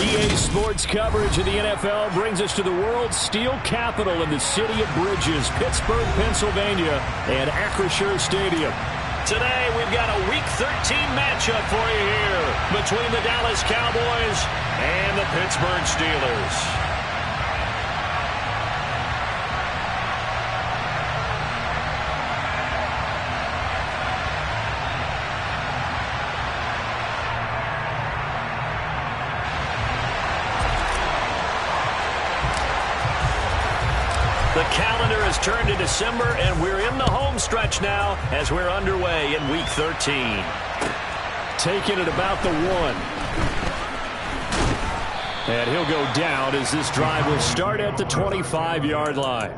EA Sports coverage of the NFL brings us to the world's steel capital in the city of bridges, Pittsburgh, Pennsylvania, and Acrisure Stadium. Today, we've got a Week 13 matchup for you here between the Dallas Cowboys and the Pittsburgh Steelers. The calendar has turned to December, and we're in the home stretch now as we're underway in Week 13. Taking it about the 1. And he'll go down as this drive will start at the 25-yard line.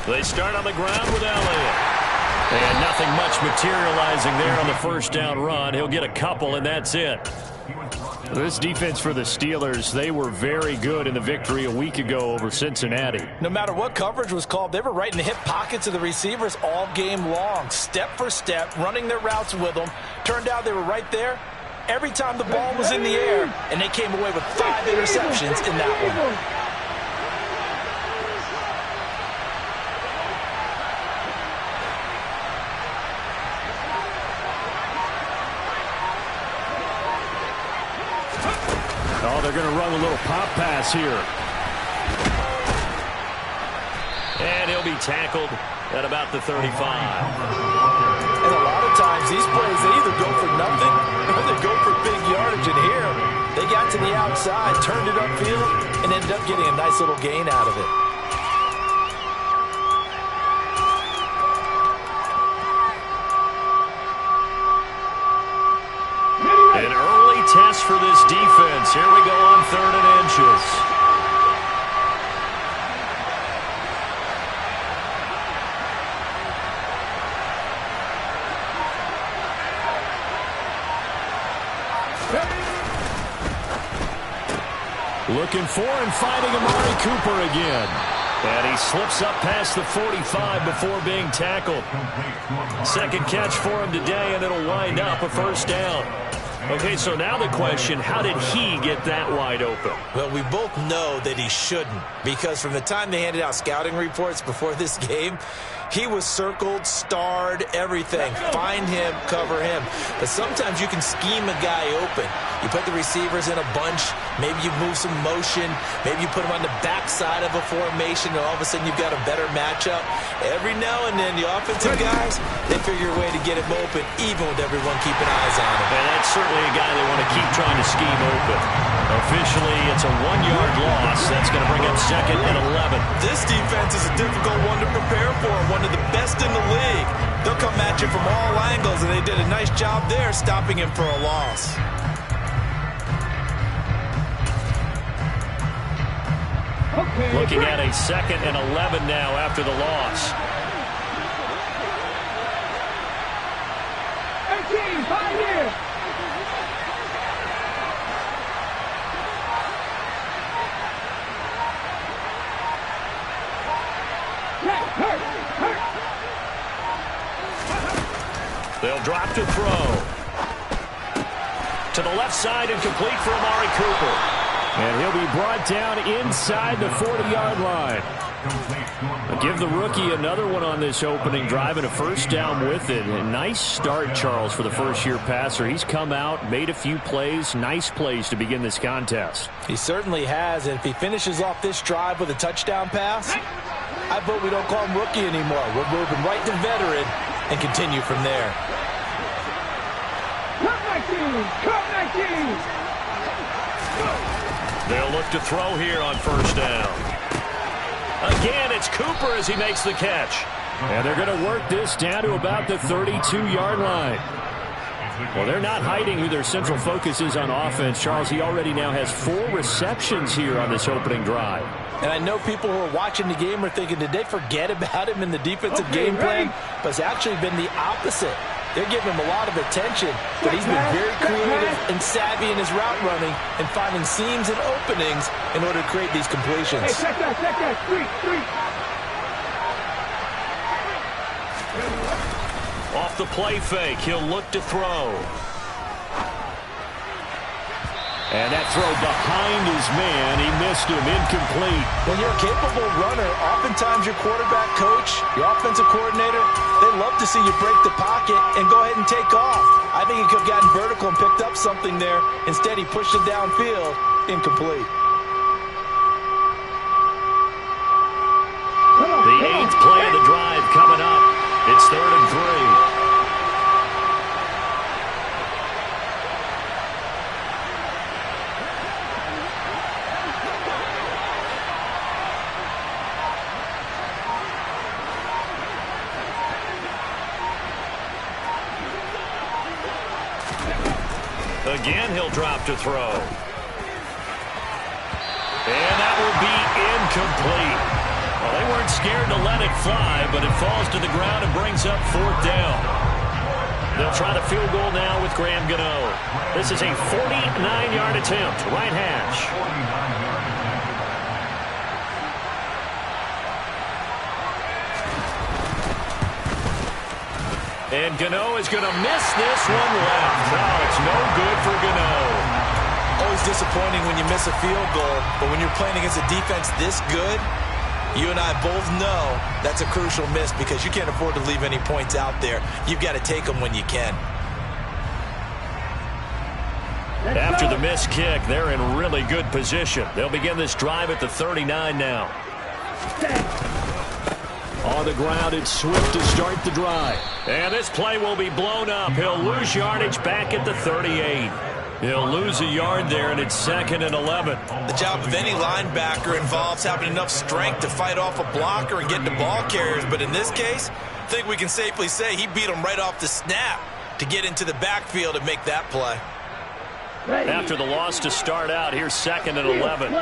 They start on the ground with Elliott. And nothing much materializing there on the first down run. He'll get a couple, and that's it. This defense for the Steelers, they were very good in the victory a week ago over Cincinnati. No matter what coverage was called, they were right in the hip pockets of the receivers all game long. Step for step, running their routes with them. Turned out they were right there every time the ball was in the air, and they came away with 5 interceptions in that one. Oh, they're going to run a little pop pass here. And he'll be tackled at about the 35. And a lot of times, these plays, they either go for nothing or they go for big yardage. And here, they got to the outside, turned it upfield, and ended up getting a nice little gain out of it. An early test for this defense. Here we go on 3rd and inches. Looking for and finding Amari Cooper again. And he slips up past the 45 before being tackled. Second catch for him today, and it'll wind up a first down. Okay, so now the question, how did he get that wide open? Well, we both know that he shouldn't, because from the time they handed out scouting reports before this game, he was circled, starred, everything. Find him, cover him. But sometimes you can scheme a guy open. You put the receivers in a bunch. Maybe you move some motion. Maybe you put them on the backside of a formation, and all of a sudden you've got a better matchup. Every now and then, the offensive guys, they figure a way to get him open, even with everyone keeping eyes on him. And that's certainly a guy they want to keep trying to scheme open. Officially, it's a 1-yard loss. That's going to bring up 2nd and 11. This defense is a difficult one to prepare for, one of the best in the league. They'll come at you from all angles, and they did a nice job there stopping him for a loss. Looking at a 2nd and 11 now after the loss. 18, 5 here. They'll drop to throw. To the left side and complete for Amari Cooper. And he'll be brought down inside the 40-yard line. I'll give the rookie another one on this opening drive and a first down with it. A nice start, Charles, for the first-year passer. He's come out, made a few plays, nice plays to begin this contest. He certainly has, and if he finishes off this drive with a touchdown pass, I vote we don't call him rookie anymore. We're moving right to veteran and continue from there. They'll look to throw here on first down. Again, it's Cooper as he makes the catch. And they're going to work this down to about the 32-yard line. Well, they're not hiding who their central focus is on offense. Charles, he already now has 4 receptions here on this opening drive. And I know people who are watching the game are thinking, did they forget about him in the defensive game plan? But it's actually been the opposite. They're giving him a lot of attention, but he's been very creative and savvy in his route running and finding seams and openings in order to create these completions. Hey, check that, three. Off the play fake, he'll look to throw. And that throw behind his man, he missed him, incomplete. When you're a capable runner, oftentimes your quarterback coach, your offensive coordinator, they love to see you break the pocket and go ahead and take off. I think he could have gotten vertical and picked up something there. Instead, he pushed it downfield, incomplete. The 8th play of the drive coming up. It's 3rd and 3. Again, he'll drop to throw. And that will be incomplete. Well, they weren't scared to let it fly, but it falls to the ground and brings up 4th down. They'll try the field goal now with Graham Gano. This is a 49-yard attempt, right hash. And Gano is going to miss this one left. No, it's no good for Gano. Always disappointing when you miss a field goal, but when you're playing against a defense this good, you and I both know that's a crucial miss because you can't afford to leave any points out there. You've got to take them when you can. After the missed kick, they're in really good position. They'll begin this drive at the 39 now. On the ground, it's Swift to start the drive. And this play will be blown up. He'll lose yardage back at the 38. He'll lose a yard there, and it's 2nd and 11. The job of any linebacker involves having enough strength to fight off a blocker and get to ball carriers. But in this case, I think we can safely say he beat him right off the snap to get into the backfield and make that play. After the loss to start out, here's 2nd and 11.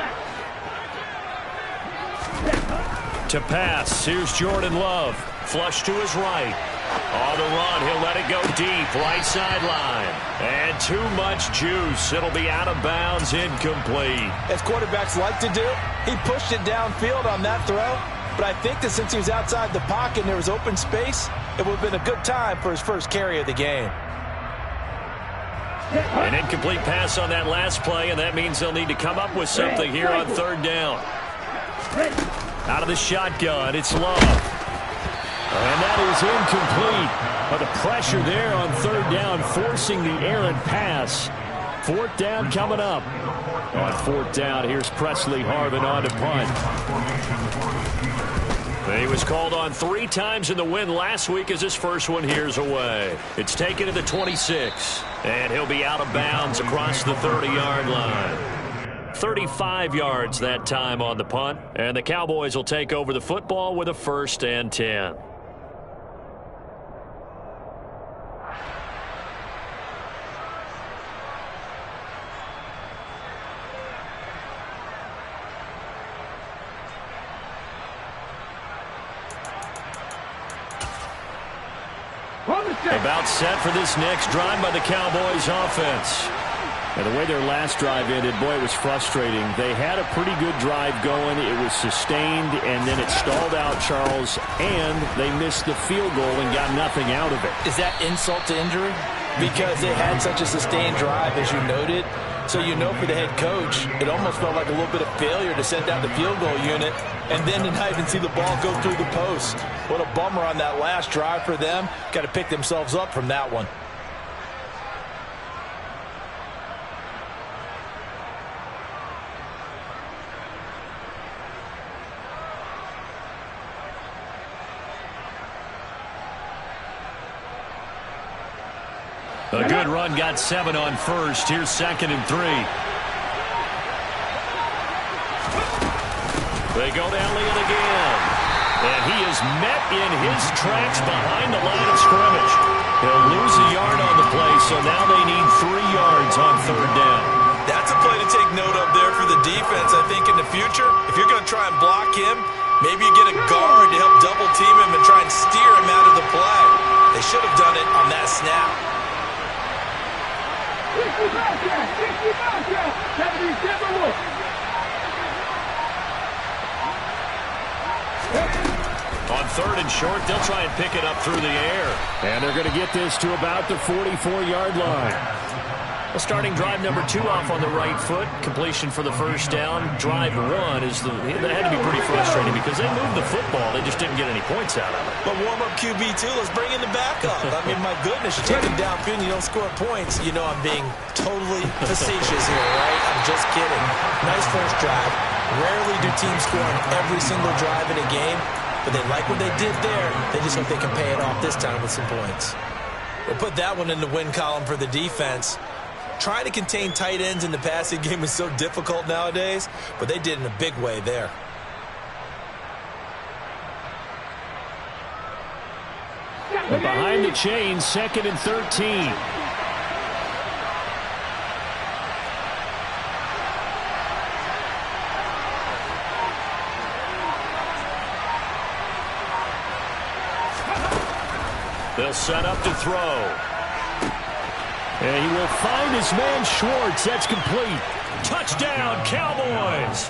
To pass, here's Jordan Love. Flush to his right. On the run, he'll let it go deep, right sideline. And too much juice. It'll be out of bounds, incomplete. As quarterbacks like to do, he pushed it downfield on that throw. But I think that since he was outside the pocket and there was open space, it would have been a good time for his first carry of the game. An incomplete pass on that last play, and that means they'll need to come up with something here on 3rd down. Out of the shotgun, it's Love. And that is incomplete. But the pressure there on 3rd down, forcing the errant pass. 4th down coming up. On 4th down, here's Presley Harvin on to punt. He was called on 3 times in the win last week as his first one here's away. It's taken to the 26. And he'll be out of bounds across the 30-yard line. 35 yards that time on the punt. And the Cowboys will take over the football with a 1st and 10. About set for this next drive by the Cowboys offense. And the way their last drive ended, boy, it was frustrating. They had a pretty good drive going. It was sustained, and then it stalled out, Charles, and they missed the field goal and got nothing out of it. Is that insult to injury? Because they had such a sustained drive, as you noted. So you know for the head coach, it almost felt like a little bit of failure to send out the field goal unit and then to not even see the ball go through the post. What a bummer on that last drive for them. Got to pick themselves up from that one. A good run, got 7 on first. Here's 2nd and 3. They go to Elliott again. And he is met in his tracks behind the line of scrimmage. He'll lose a yard on the play, so now they need 3 yards on 3rd down. That's a play to take note of there for the defense. I think in the future, if you're going to try and block him, maybe you get a guard to help double team him and try and steer him out of the play. They should have done it on that snap. On 3rd and short, they'll try and pick it up through the air. And they're going to get this to about the 44-yard line. A starting drive number 2 off on the right foot. Completion for the 1st down. Drive 1 is that had to be pretty frustrating because they moved the football. They just didn't get any points out of it. But warm up QB2, let's bring in the backup. I mean, my goodness, you take him downfield and you don't score points. You know I'm being totally facetious here, right? I'm just kidding. Nice first drive. Rarely do teams score on every single drive in a game, but they like what they did there. They just hope they can pay it off this time with some points. We'll put that one in the win column for the defense. Trying to contain tight ends in the passing game is so difficult nowadays, but they did in a big way there. And behind the chains, 2nd and 13. They'll set up to throw. And he will find his man Schwartz. That's complete. Touchdown, Cowboys.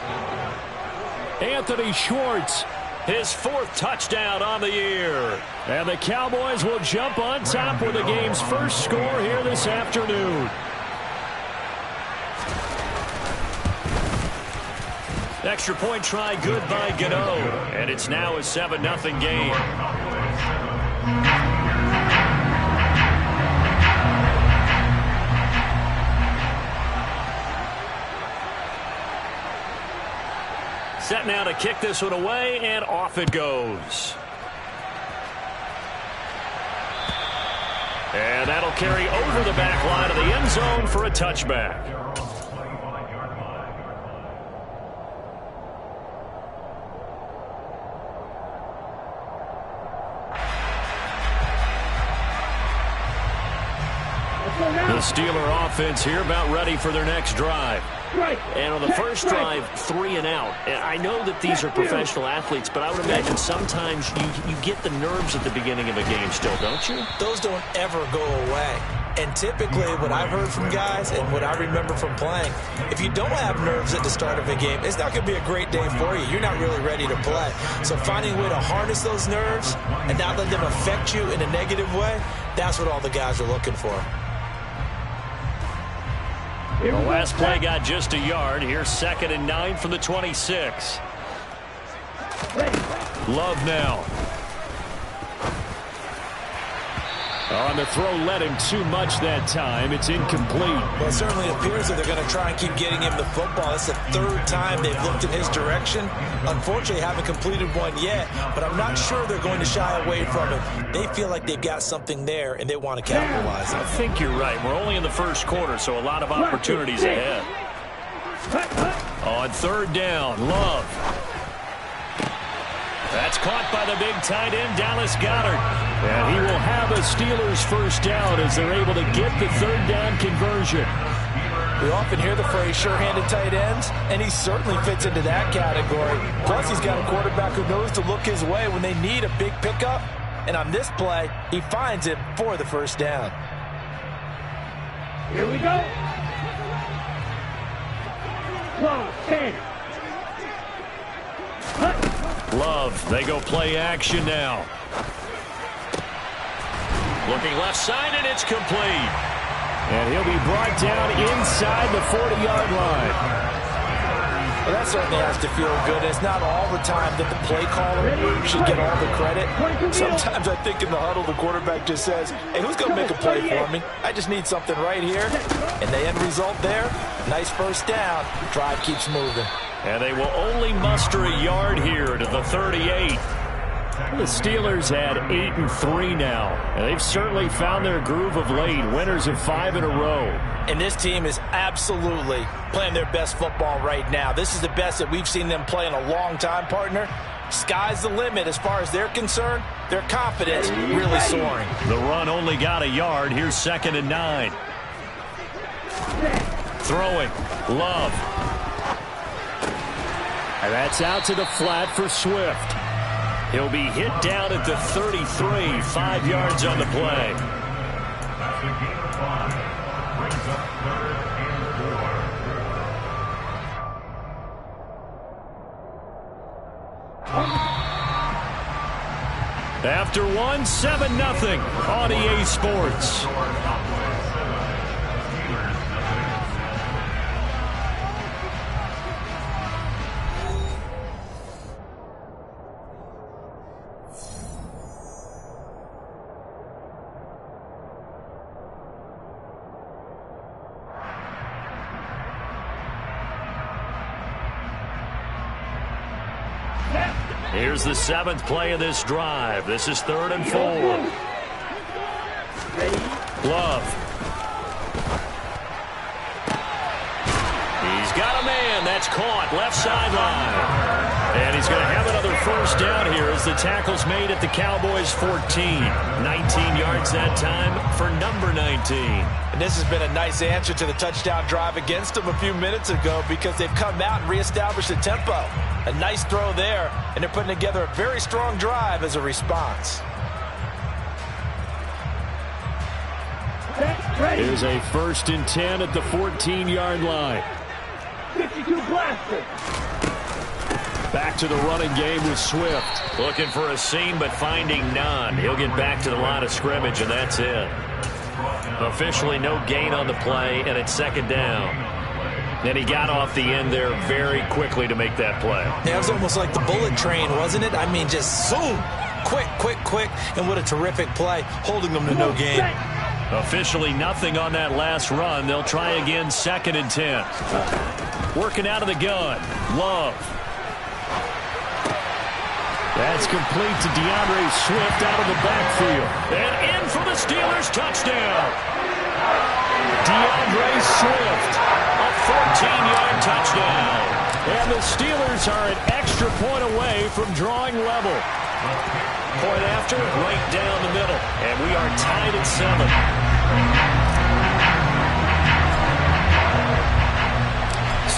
Anthony Schwartz, his 4th touchdown on the year. And the Cowboys will jump on top with the game's first score here this afternoon. Extra point try good by Gano. And it's now a 7-0 game. Set now to kick this one away, and off it goes. And that'll carry over the back line of the end zone for a touchback. The Steeler offense here about ready for their next drive. And on the first drive, 3 and out. And I know that these are professional athletes, but I would imagine sometimes you get the nerves at the beginning of a game still, don't you? Those don't ever go away. And typically what I've heard from guys and what I remember from playing, if you don't have nerves at the start of a game, it's not going to be a great day for you. You're not really ready to play. So finding a way to harness those nerves and not let them affect you in a negative way, that's what all the guys are looking for. The last play got just a yard. Here's 2nd and 9 from the 26. Love now. On the throw, led him too much that time. It's incomplete. Well, it certainly appears that they're going to try and keep getting him the football. It's the 3rd time they've looked in his direction. Unfortunately, haven't completed one yet, but I'm not sure they're going to shy away from it. They feel like they've got something there, and they want to capitalize on it. I think you're right. We're only in the first quarter, so a lot of opportunities ahead. On 3rd down, Love. That's caught by the big tight end, Dallas Goedert. And he will have a Steelers first down as they're able to get the 3rd down conversion. We often hear the phrase sure-handed tight ends, and he certainly fits into that category. Plus, he's got a quarterback who knows to look his way when they need a big pickup. And on this play, he finds it for the first down. Here we go. 10. Love, they go play action now. Looking left side, and it's complete. And he'll be brought down inside the 40-yard line. Well, that certainly has to feel good. It's not all the time that the play caller should get all the credit. Sometimes I think in the huddle, the quarterback just says, hey, who's going to make a play for me? I just need something right here. And the end result there, nice first down. Drive keeps moving. And they will only muster a yard here to the 38. The Steelers at 8-3 now. And they've certainly found their groove of late. Winners of 5 in a row. And this team is absolutely playing their best football right now. This is the best that we've seen them play in a long time, partner. Sky's the limit as far as they're concerned. Their confidence really soaring. The run only got a yard. Here's 2nd and 9. Throwing. Love. And that's out to the flat for Swift. He'll be hit down at the 33, 5 yards on the play. That's a gain of 5. Brings up 3rd and 4. After 1, 7-0 on EA Sports. Here's the 7th play of this drive. This is 3rd and 4. Love. He's got a man. That's caught. Left sideline. And he's going to have another first down here as the tackle's made at the Cowboys' 14. 19 yards that time for number 19. And this has been a nice answer to the touchdown drive against them a few minutes ago because they've come out and reestablished the tempo. A nice throw there, and they're putting together a very strong drive as a response. Here's a 1st and 10 at the 14-yard line. 52 blaster. Back to the running game with Swift. Looking for a seam, but finding none. He'll get back to the line of scrimmage, and that's it. Officially no gain on the play, and it's 2nd down. And he got off the end there very quickly to make that play. Yeah, it was almost like the bullet train, wasn't it? I mean, just zoom. Quick, quick, quick. And what a terrific play, holding them to no gain. Officially nothing on that last run. They'll try again, 2nd and 10. Working out of the gun. Love. That's complete to DeAndre Swift out of the backfield. And in for the Steelers touchdown. DeAndre Swift, a 14-yard touchdown. And the Steelers are an extra point away from drawing level. Point after, right down the middle. And we are tied at 7.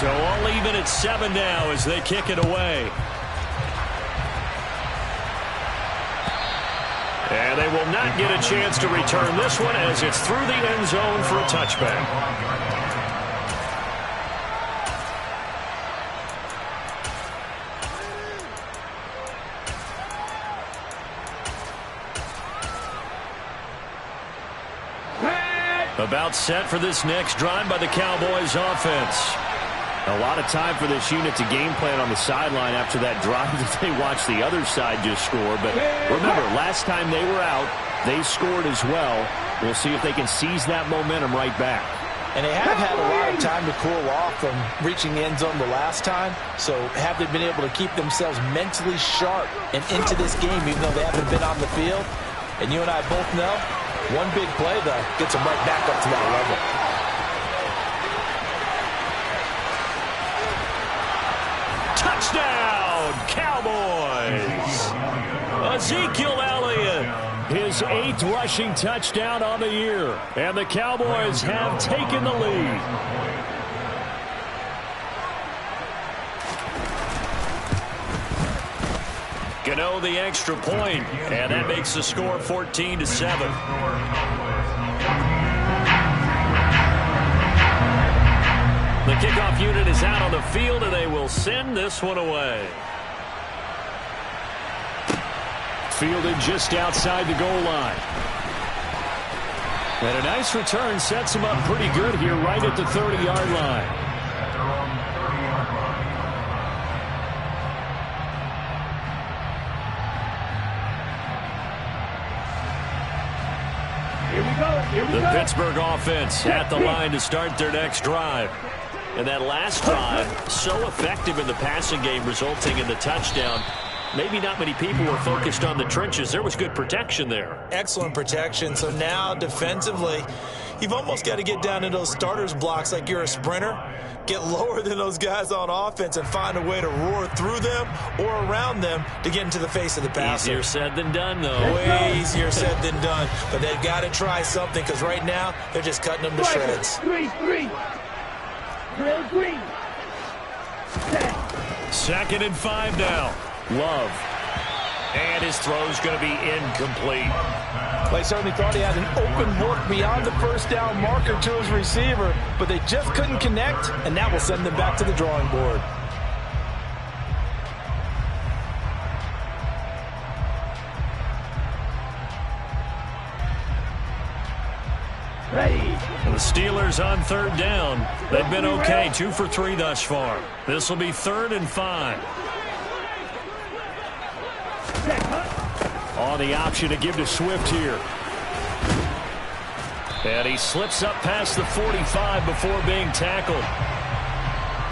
So all even at 7 now as they kick it away. And they will not get a chance to return this one as it's through the end zone for a touchback. About set for this next drive by the Cowboys offense. A lot of time for this unit to game plan on the sideline after that drive that they watched the other side just score. But remember, last time they were out, they scored as well. We'll see if they can seize that momentum right back. And they have had a lot of time to cool off from reaching the end zone the last time. So have they been able to keep themselves mentally sharp and into this game even though they haven't been on the field? And you and I both know one big play, though, gets them right back up to that level. Touchdown, Cowboys! Ezekiel Elliott, his 8th rushing touchdown on the year. And the Cowboys have taken the lead. Gano the extra point, and that makes the score 14-7. The kickoff unit is out on the field, and they will send this one away. Fielded just outside the goal line. And a nice return sets him up pretty good here right at the 30-yard line. The Pittsburgh offense at the line to start their next drive. And that last drive, so effective in the passing game, resulting in the touchdown. maybe not many people were focused on the trenches. There was good protection there. Excellent protection. So now defensively, you've almost got to get down to those starters blocks like you're a sprinter. Get lower than those guys on offense and find a way to roar through them or around them to get into the face of the passer. Easier said than done, though. Way easier said than done. But they've got to try something because right now they're just cutting them to shreds. 3-3. Drill green. Set. 2nd and 5 now. Love. And his throw's going to be incomplete. They certainly thought he had an open look beyond the first down marker to his receiver, but they just couldn't connect, and that will send them back to the drawing board. Ready. The Steelers on 3rd down. They've been okay, 2 for 3 thus far. This will be 3rd and 5. On the option to give to Swift here. And he slips up past the 45 before being tackled.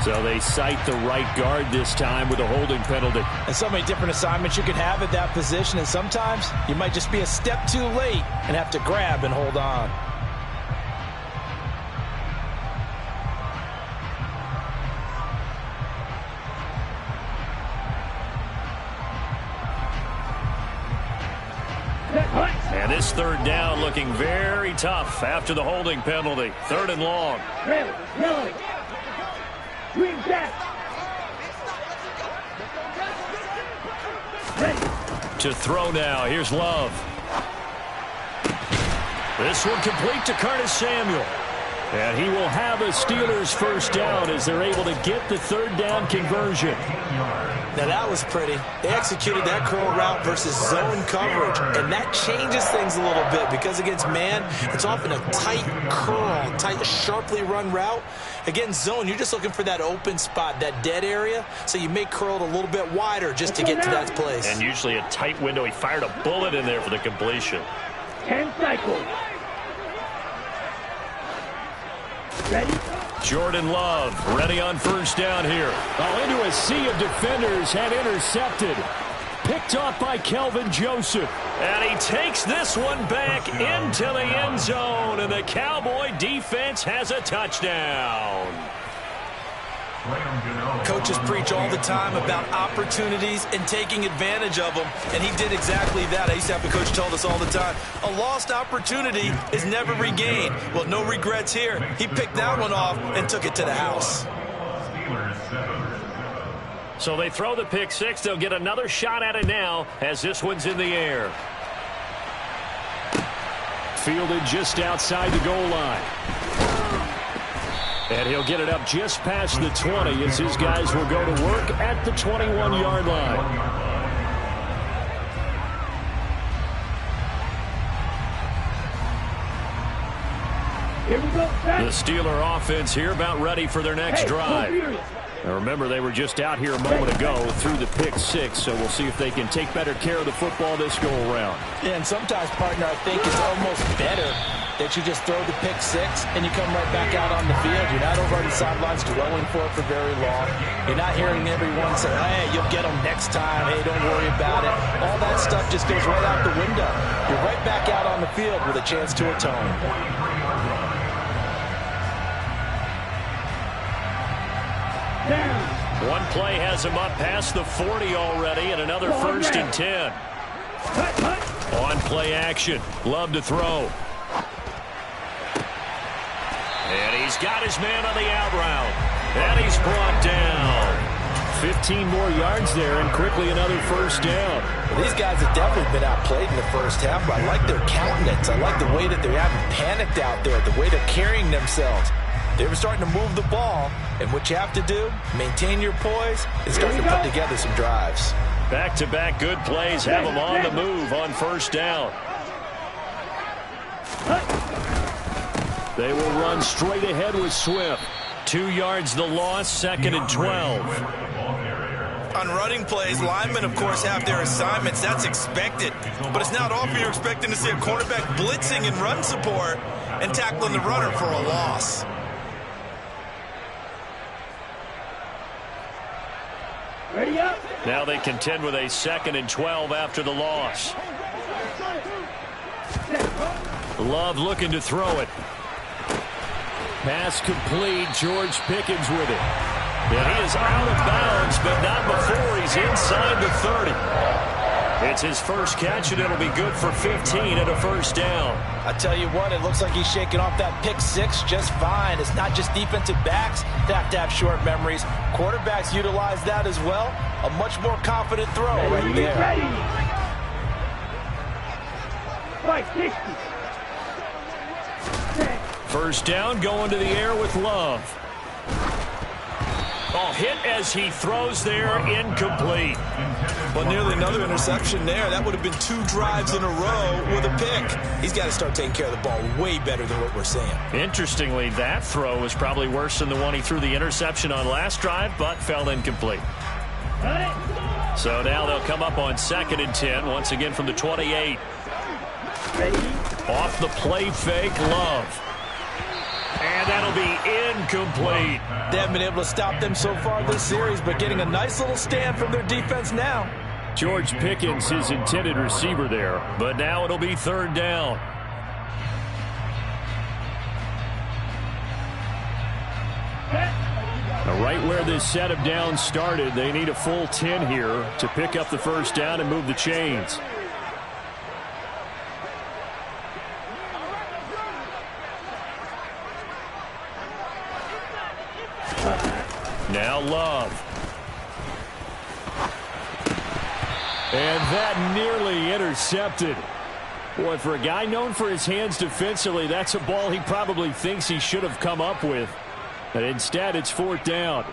So they cite the right guard this time with a holding penalty. And so many different assignments you can have at that position, and sometimes you might just be a step too late and have to grab and hold on. And this 3rd down looking very tough after the holding penalty. 3rd and long. Red. Yellow. Green back. Ready. To throw now. Here's Love. This one complete to Curtis Samuel. And he will have a Steelers 1st down as they're able to get the 3rd down conversion. Now that was pretty. They executed that curl route versus zone coverage, and that changes things a little bit because against man, it's often a tight curl, tight, sharply run route. Against zone, you're just looking for that open spot, that dead area, so you may curl it a little bit wider just to get to that place. And usually a tight window. He fired a bullet in there for the completion. 10 cycles. Ready. Jordan Love ready on 1st down here. Oh, into a sea of defenders and intercepted. Picked off by Kelvin Joseph. And he takes this one back into the end zone. And the Cowboy defense has a touchdown. Coaches preach all the time about opportunities and taking advantage of them, and he did exactly that. I used to have a coach tell us all the time, a lost opportunity is never regained. Well, no regrets here. He picked that one off and took it to the house. So they throw the pick 6. They'll get another shot at it now as this one's in the air. Fielded just outside the goal line. And he'll get it up just past the 20 as his guys will go to work at the 21-yard line. Here we go. The Steeler offense here about ready for their next drive. Now remember, they were just out here a moment ago through the pick 6, so we'll see if they can take better care of the football this go-around. Yeah, and sometimes, partner, I think it's almost better that you just throw the pick 6 and you come right back out on the field. You're not over on the sidelines dwelling for it for very long. You're not hearing everyone say, hey, you'll get them next time. Hey, don't worry about it. All that stuff just goes right out the window. You're right back out on the field with a chance to atone. One play has him up past the 40 already, and another 1st and 10. On play action. Love to throw. And he's got his man on the out route. And he's brought down. 15 more yards there, and quickly another 1st down. Well, these guys have definitely been outplayed in the first half, but I like their countenance. I like the way that they haven't panicked out there, the way they're carrying themselves. They were starting to move the ball, and what you have to do, maintain your poise, and start to put together some drives. Back-to-back good plays have them on the move on 1st down. They will run straight ahead with Swift. 2 yards the loss, 2nd and 12. On running plays, linemen, of course, have their assignments. That's expected. But it's not often you're expecting to see a cornerback blitzing in run support and tackling the runner for a loss. Ready up. Now they contend with a 2nd and 12 after the loss. Love looking to throw it. Pass complete. George Pickens with it. And he is out of bounds, but not before he's inside the 30. It's his first catch, and it'll be good for 15 and a first down. I tell you what, it looks like he's shaking off that pick six just fine. It's not just defensive backs that have to have short memories. Quarterbacks utilize that as well. A much more confident throw right there. Ready. Fight 60. First down, going to the air with Love. Oh, hit as he throws there, incomplete. Well, nearly another interception there. That would have been 2 drives in a row with a pick. He's got to start taking care of the ball way better than what we're seeing. Interestingly, that throw was probably worse than the one he threw the interception on last drive, but fell incomplete. So now they'll come up on 2nd and 10, once again from the 28. Ready. Off the play fake, Love. And that'll be incomplete. They haven't been able to stop them so far this series, but getting a nice little stand from their defense now. George Pickens, his intended receiver there, but now it'll be 3rd down. Now, right where this set of downs started, they need a full 10 here to pick up the first down and move the chains. Now Love. And that nearly intercepted. Boy, for a guy known for his hands defensively, that's a ball he probably thinks he should have come up with. But instead, it's 4th down.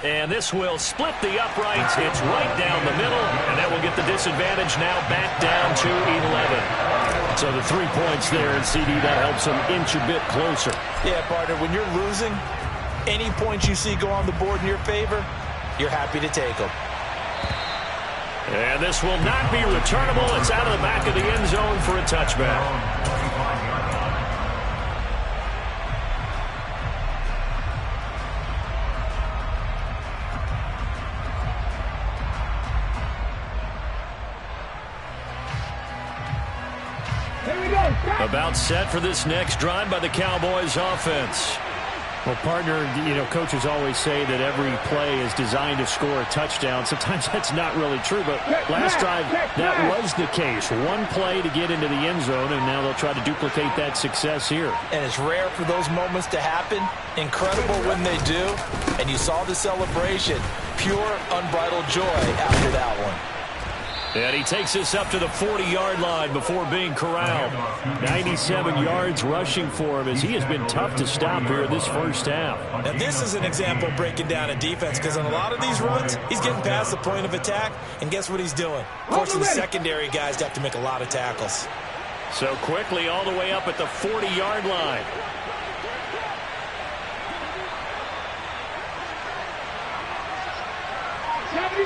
And this will split the uprights. It's right down the middle, and that will get the disadvantage now back down to 11. So the 3 points there, and CD, that helps them inch a bit closer. Yeah, partner, when you're losing, any points you see go on the board in your favor, you're happy to take them. And this will not be returnable. It's out of the back of the end zone for a touchback. About set for this next drive by the Cowboys offense. Well, partner, coaches always say that every play is designed to score a touchdown. Sometimes that's not really true, but last drive, that was the case. One play to get into the end zone, and now they'll try to duplicate that success here. And it's rare for those moments to happen. Incredible when they do. And you saw the celebration. Pure, unbridled joy after that one. And he takes us up to the 40-yard line before being corralled. 97 yards rushing for him as he has been tough to stop here this first half. Now, this is an example of breaking down a defense because on a lot of these runs, he's getting past the point of attack, and guess what he's doing? Forcing the secondary guys to have to make a lot of tackles. So quickly all the way up at the 40-yard line.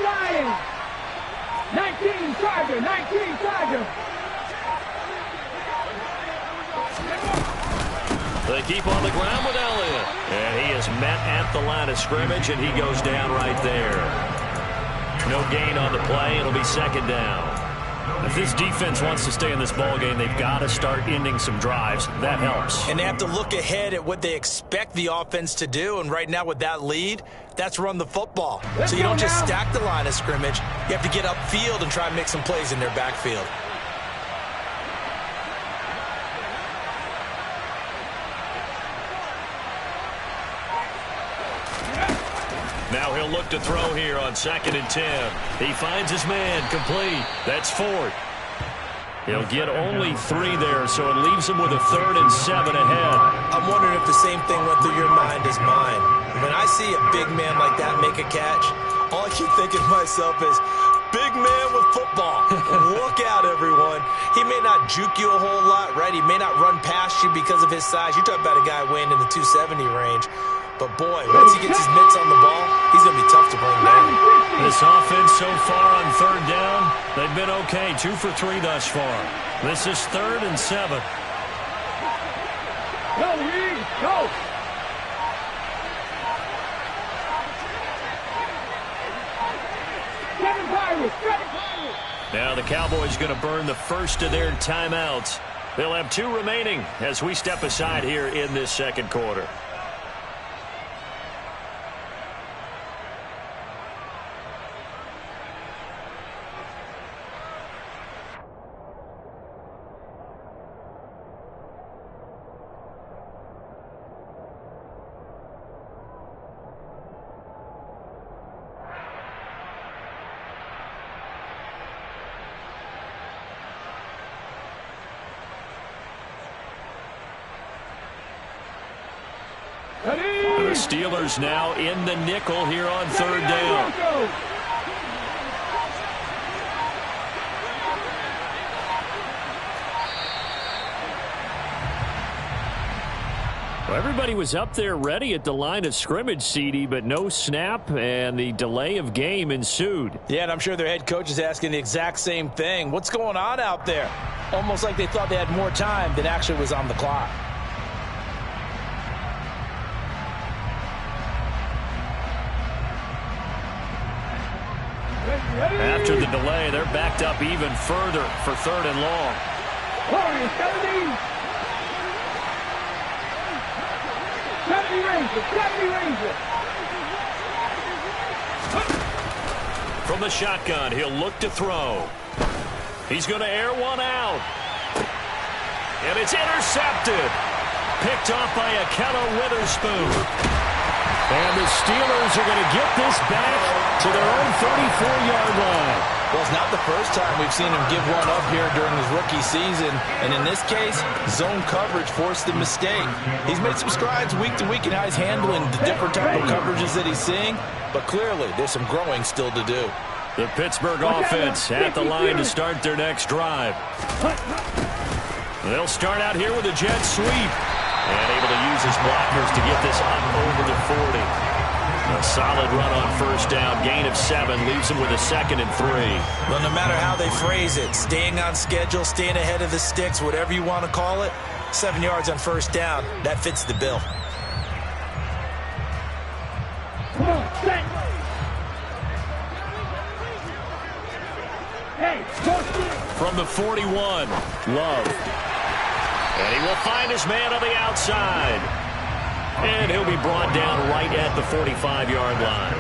Lions. 19 Charger, 19 Charger. They keep on the ground with Elliott. And he is met at the line of scrimmage, and he goes down right there. No gain on the play. It'll be 2nd down. If this defense wants to stay in this ballgame, they've got to start ending some drives. That helps. And they have to look ahead at what they expect the offense to do. And right now with that lead, that's run the football. So you don't just stack the line of scrimmage. You have to get upfield and try and make some plays in their backfield. Now he'll look to throw here on 2nd and 10. He finds his man complete. That's Ford. He'll get only 3 there, so it leaves him with a 3rd and 7 ahead. I'm wondering if the same thing went through your mind as mine. When I see a big man like that make a catch, all I keep thinking to myself is, big man with football. Look out, everyone. He may not juke you a whole lot, right? He may not run past you because of his size. You're talking about a guy weighing in the 270 range. But, boy, once he gets his mitts on the ball, he's going to be tough to bring down. This offense so far on 3rd down, they've been okay. 2 for 3 thus far. This is 3rd and 7. Go, Reed, go! Seven Pirates, seven Pirates! Now the Cowboys going to burn the first of their timeouts. They'll have 2 remaining as we step aside here in this second quarter. The Steelers now in the nickel here on 3rd down. Well, everybody was up there ready at the line of scrimmage, CD, but no snap, and the delay of game ensued. Yeah, and I'm sure their head coach is asking the exact same thing. What's going on out there? Almost like they thought they had more time than actually was on the clock. After the delay, they're backed up even further for 3rd and long. Warriors, 70! 70 Rangers, 70 Rangers! From the shotgun, he'll look to throw. He's going to air one out. And it's intercepted. Picked off by Akello Witherspoon. And the Steelers are going to get this back to their own 34-yard line. Well, it's not the first time we've seen him give one up here during his rookie season. And in this case, zone coverage forced the mistake. He's made some strides week to week in how he's handling the different type of coverages that he's seeing. But clearly, there's some growing still to do. The Pittsburgh offense at the line to start their next drive. They'll start out here with a jet sweep. And able to use his blockers to get this up over the 40. A solid run on 1st down. Gain of 7 leaves him with a 2nd and 3. Well, no matter how they phrase it, staying on schedule, staying ahead of the sticks, whatever you want to call it, 7 yards on 1st down, that fits the bill. Come on, set! Hey, from the 41, Love. And he will find his man on the outside. And he'll be brought down right at the 45-yard line.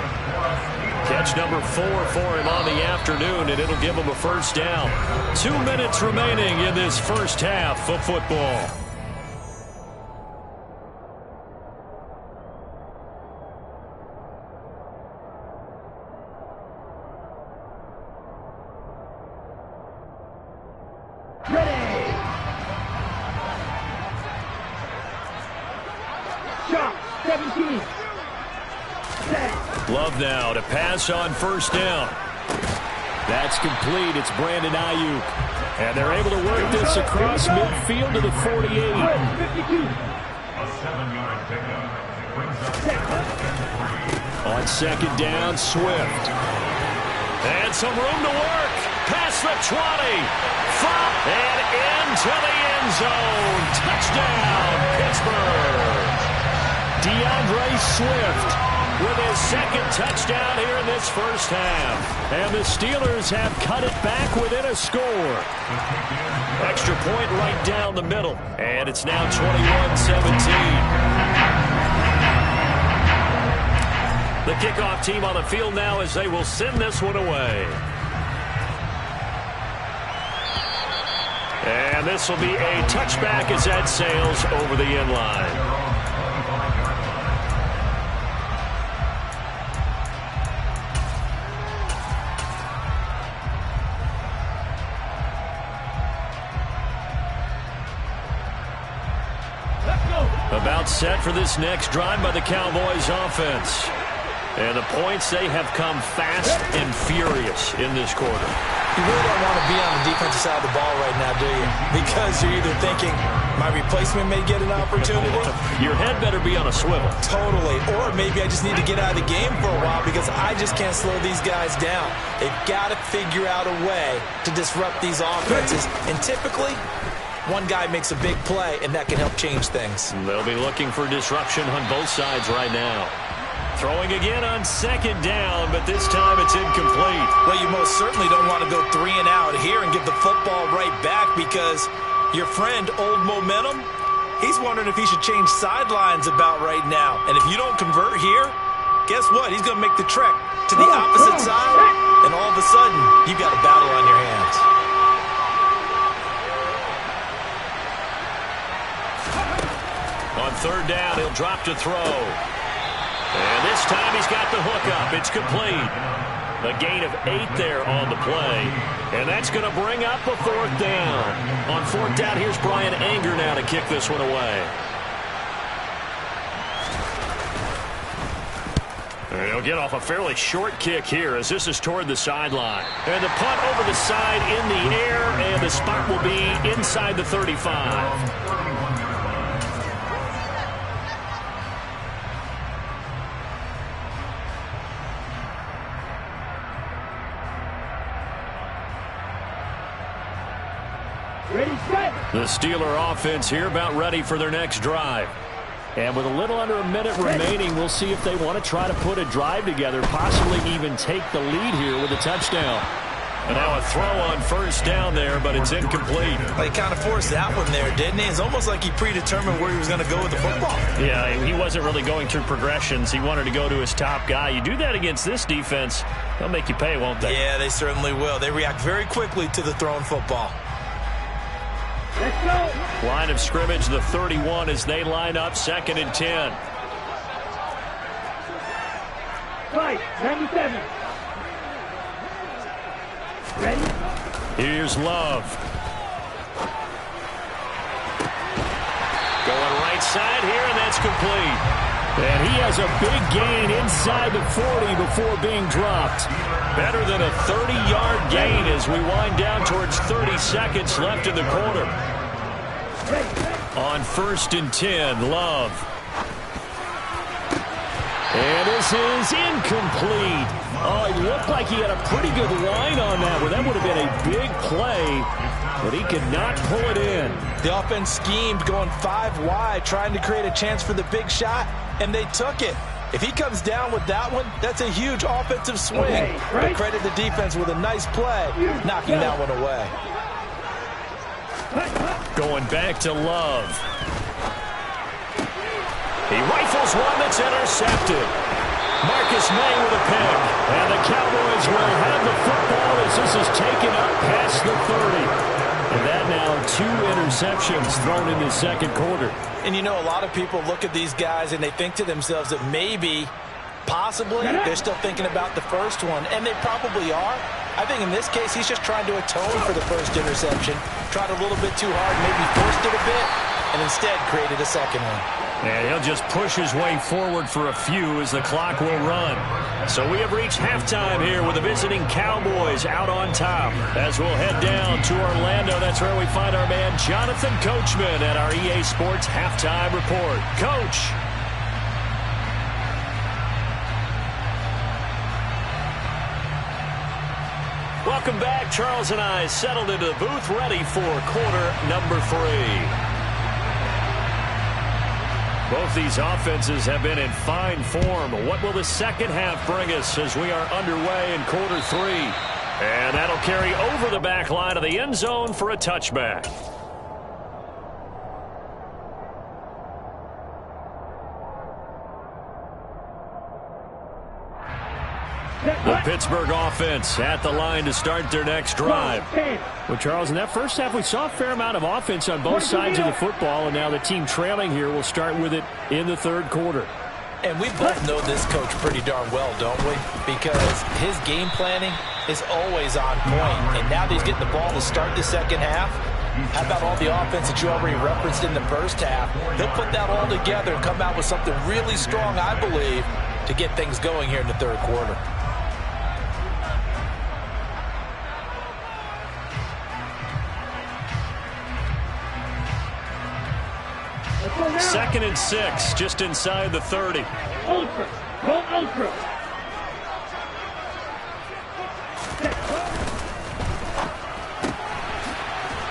Catch number 4 for him on the afternoon, and it'll give him a 1st down. 2 minutes remaining in this first half of football. Love now to pass on 1st down. That's complete. It's Brandon Ayuk. And they're able to work this across midfield to the 48. A 7-yard pickup brings up on 2nd down, Swift. And some room to work. Past the 20. And into the end zone. Touchdown, Pittsburgh. DeAndre Swift with his 2nd touchdown here in this first half. And the Steelers have cut it back within a score. Extra point right down the middle. And it's now 21-17. The kickoff team on the field now as they will send this one away. And this will be a touchback as that sails over the end line. About set for this next drive by the Cowboys offense. And the points, they have come fast and furious in this quarter. You really don't want to be on the defensive side of the ball right now, do you? Because you're either thinking, my replacement may get an opportunity. Your head better be on a swivel. Totally. Or maybe I just need to get out of the game for a while because I just can't slow these guys down. They've got to figure out a way to disrupt these offenses. And typically, one guy makes a big play, and that can help change things. They'll be looking for disruption on both sides right now. Throwing again on second down, but this time it's incomplete. Well, you most certainly don't want to go 3 and out here and give the football right back, because your friend, Old Momentum, he's wondering if he should change sidelines about right now. And if you don't convert here, guess what? He's going to make the trek to the opposite side, and all of a sudden, you've got a battle on your hands. On third down, he'll drop to throw. And this time he's got the hook up. It's complete. A gain of 8 there on the play. And that's going to bring up a fourth down. On fourth down, here's Brian Anger now to kick this one away. And he'll get off a fairly short kick here as this is toward the sideline. And the punt over the side in the air, and the spot will be inside the 35. Ready, set. The Steeler offense here about ready for their next drive. And with a little under a minute remaining, we'll see if they want to try to put a drive together, possibly even take the lead here with a touchdown. And now a throw on first down there, but it's incomplete. Well, he kind of forced that one there, didn't he? It's almost like he predetermined where he was going to go with the football. Yeah, he wasn't really going through progressions. He wanted to go to his top guy. You do that against this defense, they'll make you pay, won't they? Yeah, they certainly will. They react very quickly to the thrown football. Let's go. Line of scrimmage, the 31 as they line up, 2nd and 10. Fight, 97. Ready? Here's Love. Going right side here, and that's complete. And he has a big gain inside the 40 before being dropped. Better than a 30-yard gain as we wind down towards 30 seconds left in the quarter. On 1st and 10, Love. And this is incomplete. Oh, he looked like he had a pretty good line on that one. That would have been a big play, but he could not pull it in. The offense schemed going 5 wide, trying to create a chance for the big shot, and they took it. If he comes down with that one, that's a huge offensive swing. Okay, right. But credit the defense with a nice play, knocking that one away. Going back to Love. He rifles one that's intercepted. Marcus May with a pick. And the Cowboys will have the football as this is taken up past the 30. And that now 2 interceptions thrown in the second quarter. And you know, a lot of people look at these guys and they think to themselves that maybe, possibly, they're still thinking about the first one. And they probably are. I think in this case, he's just trying to atone for the first interception. Tried a little bit too hard, maybe forced it a bit, and instead created a second one. And he'll just push his way forward for a few as the clock will run. So we have reached halftime here with the visiting Cowboys out on top. As we'll head down to Orlando, that's where we find our man Jonathan Coachman at our EA Sports Halftime Report. Coach. Welcome back. Charles and I settled into the booth ready for quarter number 3. Both these offenses have been in fine form. What will the second half bring us as we are underway in quarter 3? And that'll carry over the back line of the end zone for a touchback. The Pittsburgh offense at the line to start their next drive. Well, Charles, in that first half, we saw a fair amount of offense on both sides of the football, and now the team trailing here will start with it in the third quarter. And we both know this coach pretty darn well, don't we? Because his game planning is always on point. And now that he's getting the ball to start the second half, how about all the offense that you already referenced in the first half? He'll put that all together and come out with something really strong, I believe, to get things going here in the third quarter. Second and 6, just inside the 30. Ultra. Go ultra.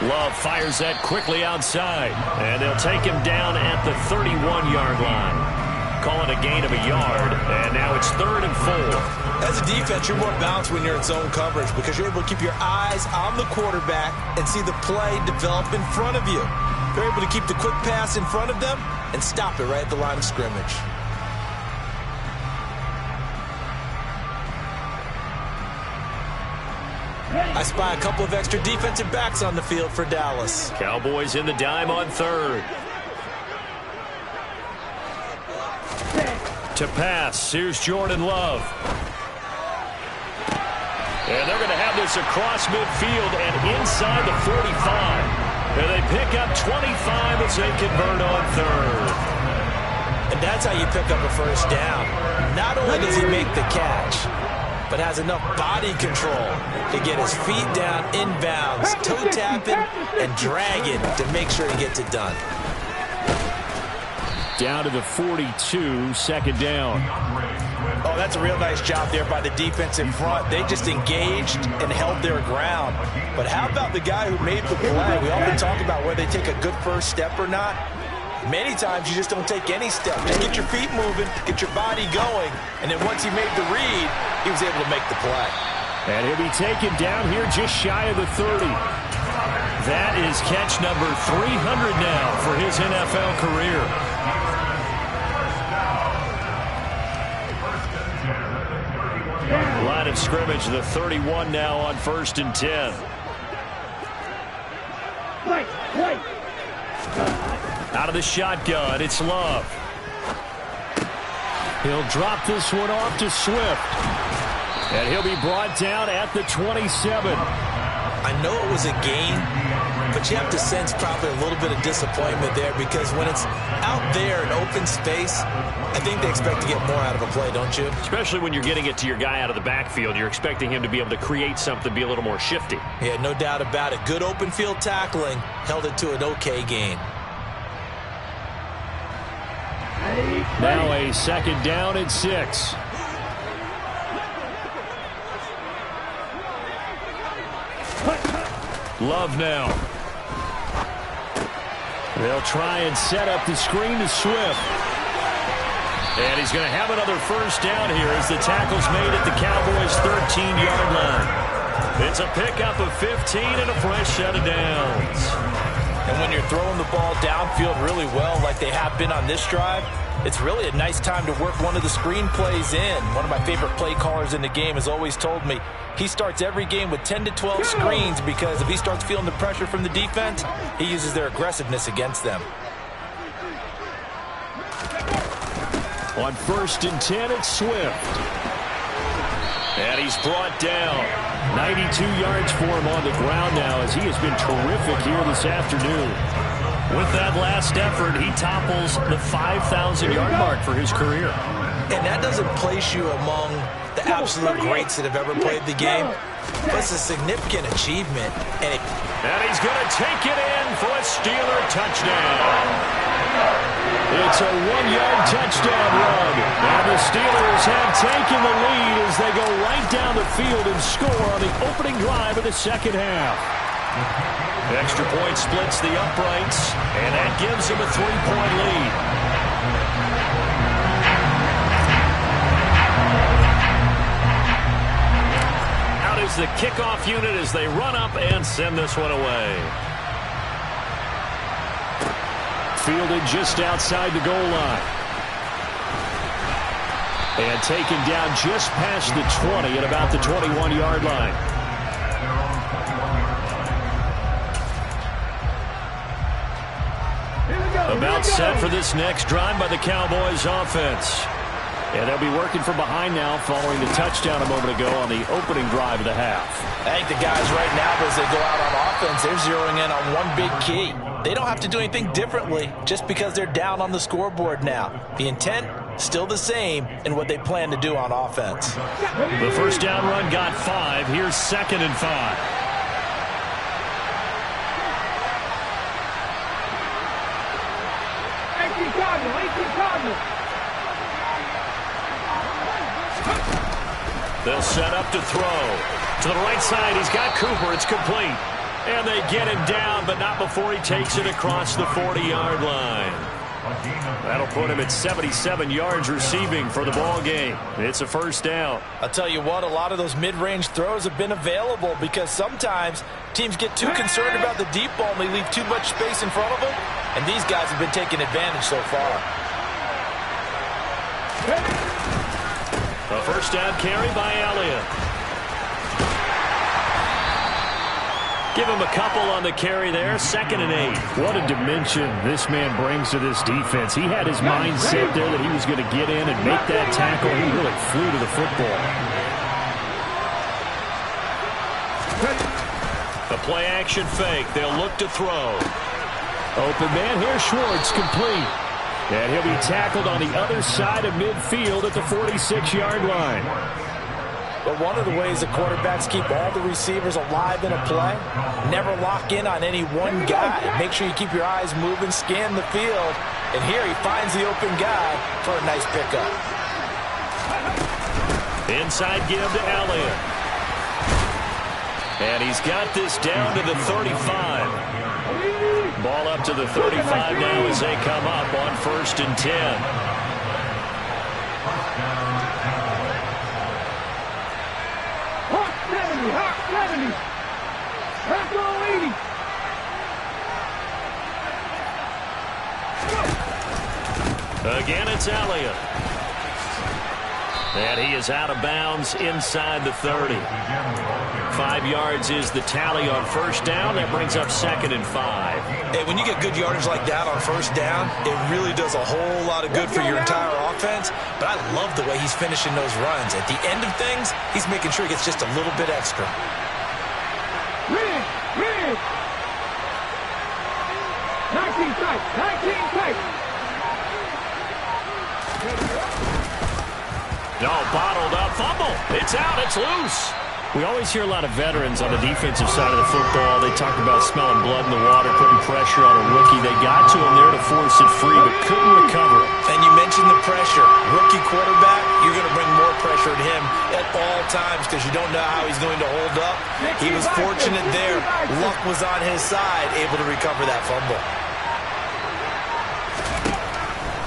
Love fires that quickly outside, and they'll take him down at the 31-yard line. Call it a gain of a yard, and now it's 3rd and 4. As a defense, you're more balanced when you're in zone coverage because you're able to keep your eyes on the quarterback and see the play develop in front of you. You're able to keep the quick pass in front of them and stop it right at the line of scrimmage. I spy a couple of extra defensive backs on the field for Dallas. Cowboys in the dime on 3rd. To pass, here's Jordan Love. And they're going to have this across midfield and inside the 45. And they pick up 25 as they convert on 3rd. And that's how you pick up a first down. Not only does he make the catch, but has enough body control to get his feet down inbounds, toe tapping and dragging to make sure he gets it done. Down to the 42, 2nd down. Oh, that's a real nice job there by the defense in front. They just engaged and held their ground. But how about the guy who made the play? We often talk about whether they take a good first step or not. Many times you just don't take any step. Just get your feet moving, get your body going, and then once he made the read, he was able to make the play. And he'll be taken down here just shy of the 30. That is catch number 300 now for his NFL career. Line of scrimmage, the 31 now on 1st and 10. Out of the shotgun, it's Love. He'll drop this one off to Swift. And he'll be brought down at the 27. I know it was a gain, but you have to sense probably a little bit of disappointment there because when it's out there in open space, I think they expect to get more out of a play, don't you? Especially when you're getting it to your guy out of the backfield. You're expecting him to be able to create something, be a little more shifty. Yeah, no doubt about it. Good open field tackling held it to an okay gain. Now a 2nd down and 6. Love now. They'll try and set up the screen to Swift. And he's going to have another first down here as the tackle's made at the Cowboys' 13-yard line. It's a pickup of 15 and a fresh set of downs. And when you're throwing the ball downfield really well like they have been on this drive, it's really a nice time to work one of the screen plays in. One of my favorite play callers in the game has always told me he starts every game with 10 to 12 screens because if he starts feeling the pressure from the defense, he uses their aggressiveness against them. On 1st and 10, it's Swift. And he's brought down. 92 yards for him on the ground now as he has been terrific here this afternoon. With that last effort, he topples the 5,000-yard mark for his career. And that doesn't place you among the absolute greats that have ever played the game, but it's a significant achievement. And he's going to take it in for a Steeler touchdown. It's a 1-yard touchdown run. And the Steelers have taken the lead as they go right down the field and score on the opening drive of the second half. Extra point splits the uprights, and that gives them a 3-point lead. Out is the kickoff unit as they run up and send this one away. Fielded just outside the goal line. And taken down just past the 20 at about the 21-yard line. About set for this next drive by the Cowboys offense. And they'll be working from behind now following the touchdown a moment ago on the opening drive of the half. I think the guys right now, as they go out on offense, they're zeroing in on one big key. They don't have to do anything differently just because they're down on the scoreboard now. The intent, still the same in what they plan to do on offense. The first down run got 5. Here's 2nd and 5. They'll set up to throw. To the right side, he's got Cooper. It's complete. And they get him down, but not before he takes it across the 40-yard line. That'll put him at 77 yards receiving for the ball game. It's a first down. I'll tell you what, a lot of those mid-range throws have been available because sometimes teams get too concerned about the deep ball and they leave too much space in front of them, and these guys have been taking advantage so far. A first down carry by Elliott. Give him a couple on the carry there. 2nd and 8. What a dimension this man brings to this defense. He had his mindset there that he was going to get in and make that tackle. He really flew to the football. A play-action fake. They'll look to throw. Open man here. Schwartz complete. And he'll be tackled on the other side of midfield at the 46-yard line. But one of the ways the quarterbacks keep all the receivers alive in a play, never lock in on any one guy. Make sure you keep your eyes moving, scan the field. And here he finds the open guy for a nice pickup. Inside give to Elliott. And he's got this down to the 35. Ball up to the 35 now as they come up on 1st and 10. Again, it's Elliott. And he is out of bounds inside the 30. 5 yards is the tally on first down. That brings up 2nd and 5. Hey, when you get good yardage like that on first down, it really does a whole lot of good for your entire offense. But I love the way he's finishing those runs. At the end of things, he's making sure he gets just a little bit extra. 19 tight. No, bottled up, fumble. It's out, it's loose. We always hear a lot of veterans on the defensive side of the football. They talk about smelling blood in the water, putting pressure on a rookie. They got to him there to force it free, but couldn't recover it. And you mentioned the pressure. Rookie quarterback, you're going to bring more pressure at him at all times because you don't know how he's going to hold up. He was fortunate there. Luck was on his side, able to recover that fumble.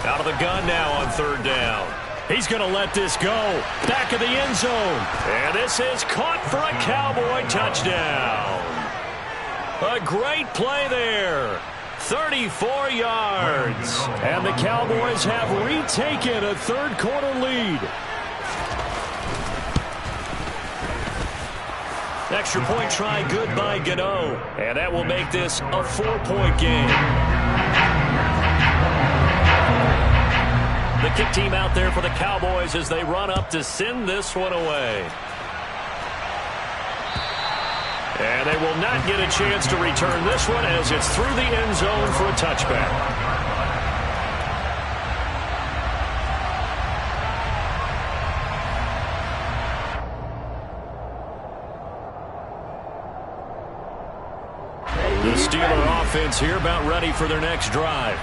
Out of the gun now on 3rd down. He's going to let this go. Back of the end zone. And this is caught for a Cowboy touchdown. A great play there. 34 yards. And the Cowboys have retaken a 3rd quarter lead. Extra point try good by Gano. And that will make this a 4-point game. The kick team out there for the Cowboys as they run up to send this one away. And they will not get a chance to return this one as it's through the end zone for a touchback. The Steeler offense here about ready for their next drive.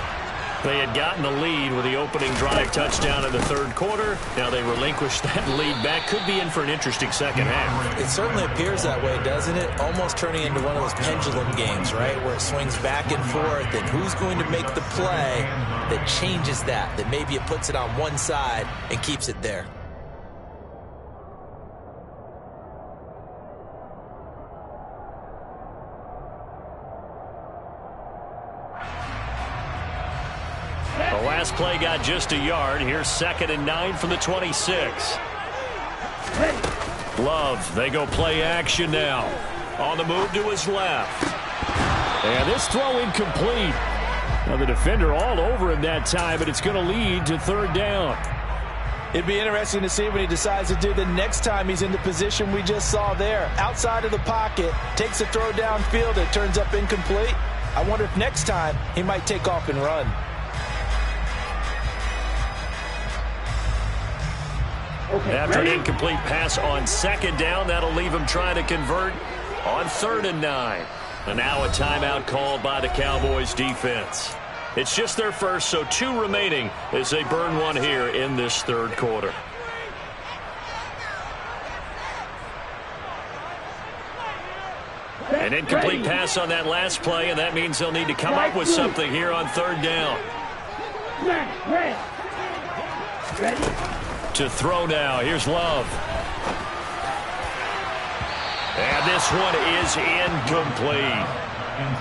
They had gotten the lead with the opening drive touchdown in the 3rd quarter. Now they relinquished that lead back. Could be in for an interesting second half. It certainly appears that way, doesn't it? Almost turning into one of those pendulum games, right? Where it swings back and forth. And who's going to make the play that changes that? That maybe it puts it on one side and keeps it there. The last play got just a yard. Here's 2nd and 9 from the 26. Love, they go play action now. On the move to his left. And this throw incomplete. Now the defender all over him that time, but it's going to lead to 3rd down. It'd be interesting to see what he decides to do the next time he's in the position we just saw there. Outside of the pocket, takes a throw downfield, it turns up incomplete. I wonder if next time he might take off and run. After an incomplete pass on 2nd down, that'll leave him trying to convert on 3rd and 9. And now a timeout called by the Cowboys defense. It's just their first, so 2 remaining as they burn one here in this 3rd quarter. An incomplete pass on that last play, and that means they'll need to come up with something here on third down. To throw now. Here's Love. And this one is incomplete.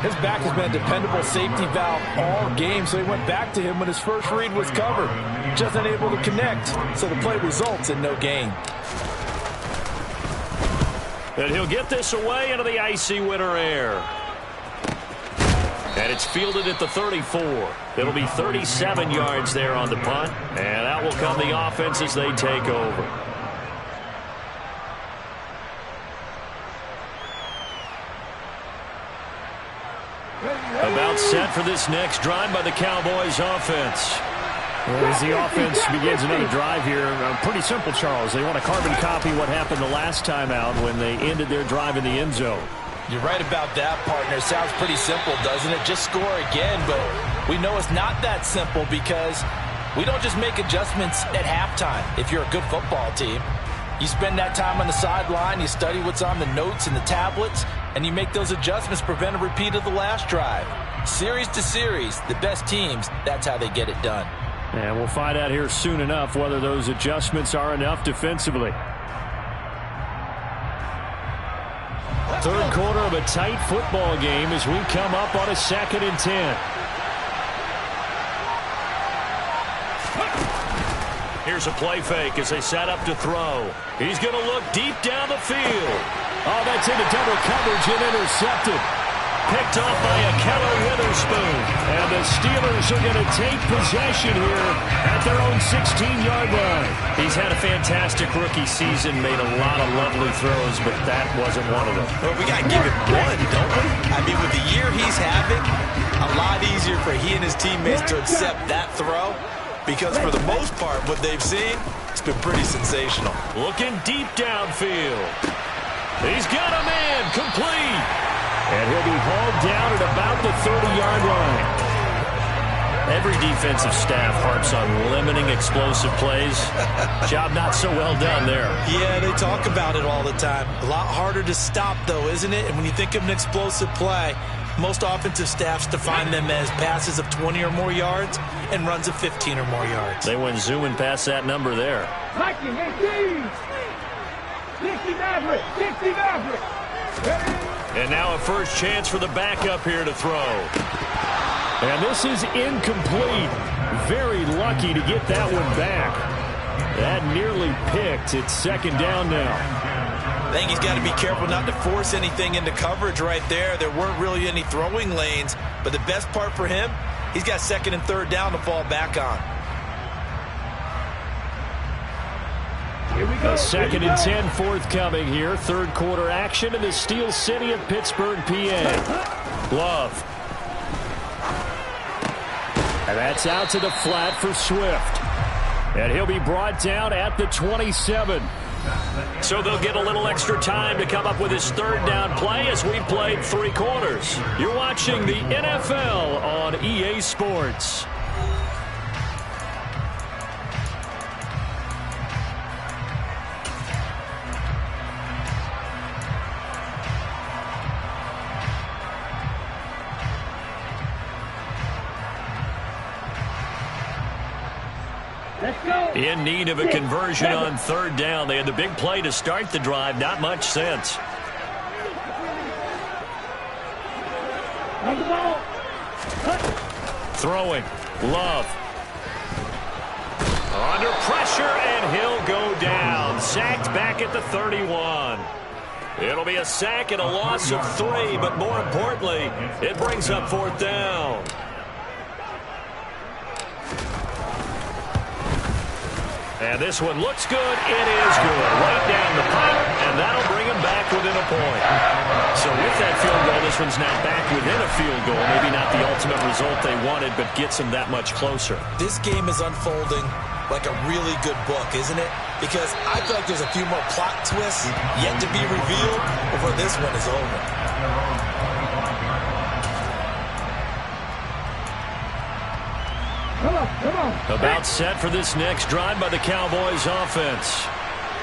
His back has been a dependable safety valve all game, so he went back to him when his first read was covered. Just unable to connect, so the play results in no gain. And he'll get this away into the icy winter air. And it's fielded at the 34. It'll be 37 yards there on the punt. And out will come the offense as they take over. About set for this next drive by the Cowboys offense. Well, as the offense begins another drive here, pretty simple, Charles. They want to carbon copy what happened the last time out when they ended their drive in the end zone. You're right about that, partner. Sounds pretty simple, doesn't it? Just score again, but we know it's not that simple because we don't just make adjustments at halftime if you're a good football team. You spend that time on the sideline, you study what's on the notes and the tablets, and you make those adjustments, prevent a repeat of the last drive. Series to series, the best teams, that's how they get it done. And we'll find out here soon enough whether those adjustments are enough defensively. Third quarter of a tight football game as we come up on a 2nd and 10. Here's a play fake as they set up to throw. He's going to look deep down the field. Oh, that's into double coverage and intercepted. Picked off by a Keller Witherspoon. And the Steelers are going to take possession here at their own 16-yard line. He's had a fantastic rookie season, made a lot of lovely throws, but that wasn't one of them. Well, we got to give him one, don't we? I mean, with the year he's having, a lot easier for he and his teammates to accept that throw because for the most part, what they've seen, it's been pretty sensational. Looking deep downfield. He's got a man complete. And he'll be hauled down at about the 30-yard line. Every defensive staff harps on limiting explosive plays. Job not so well done there. Yeah, they talk about it all the time. A lot harder to stop, though, isn't it? And when you think of an explosive play, most offensive staffs define them as passes of 20 or more yards and runs of 15 or more yards. They went zooming past that number there. 60 And now a first chance for the backup here to throw. And this is incomplete. Very lucky to get that one back. That nearly picked. It's 2nd down now. I think he's got to be careful not to force anything into coverage right there. There weren't really any throwing lanes, but the best part for him, he's got 2nd and 3rd down to fall back on. A 2nd and 10 forthcoming here. Third quarter action in the Steel City of Pittsburgh, PA. Love. And that's out to the flat for Swift. And he'll be brought down at the 27. So they'll get a little extra time to come up with his 3rd down play as we've played 3 quarters. You're watching the NFL on EA Sports. In need of a conversion on 3rd down. They had the big play to start the drive. Not much sense. Throwing. Love. Under pressure, and he'll go down. Sacked back at the 31. It'll be a sack and a loss of 3, but more importantly, it brings up 4th down. And this one looks good. It is good. Right down the pipe, and that'll bring him back within a point. So with that field goal, this one's now back within a field goal. Maybe not the ultimate result they wanted, but gets them that much closer. This game is unfolding like a really good book, isn't it? Because I feel like there's a few more plot twists yet to be revealed before this one is over. Come on. About set for this next drive by the Cowboys offense.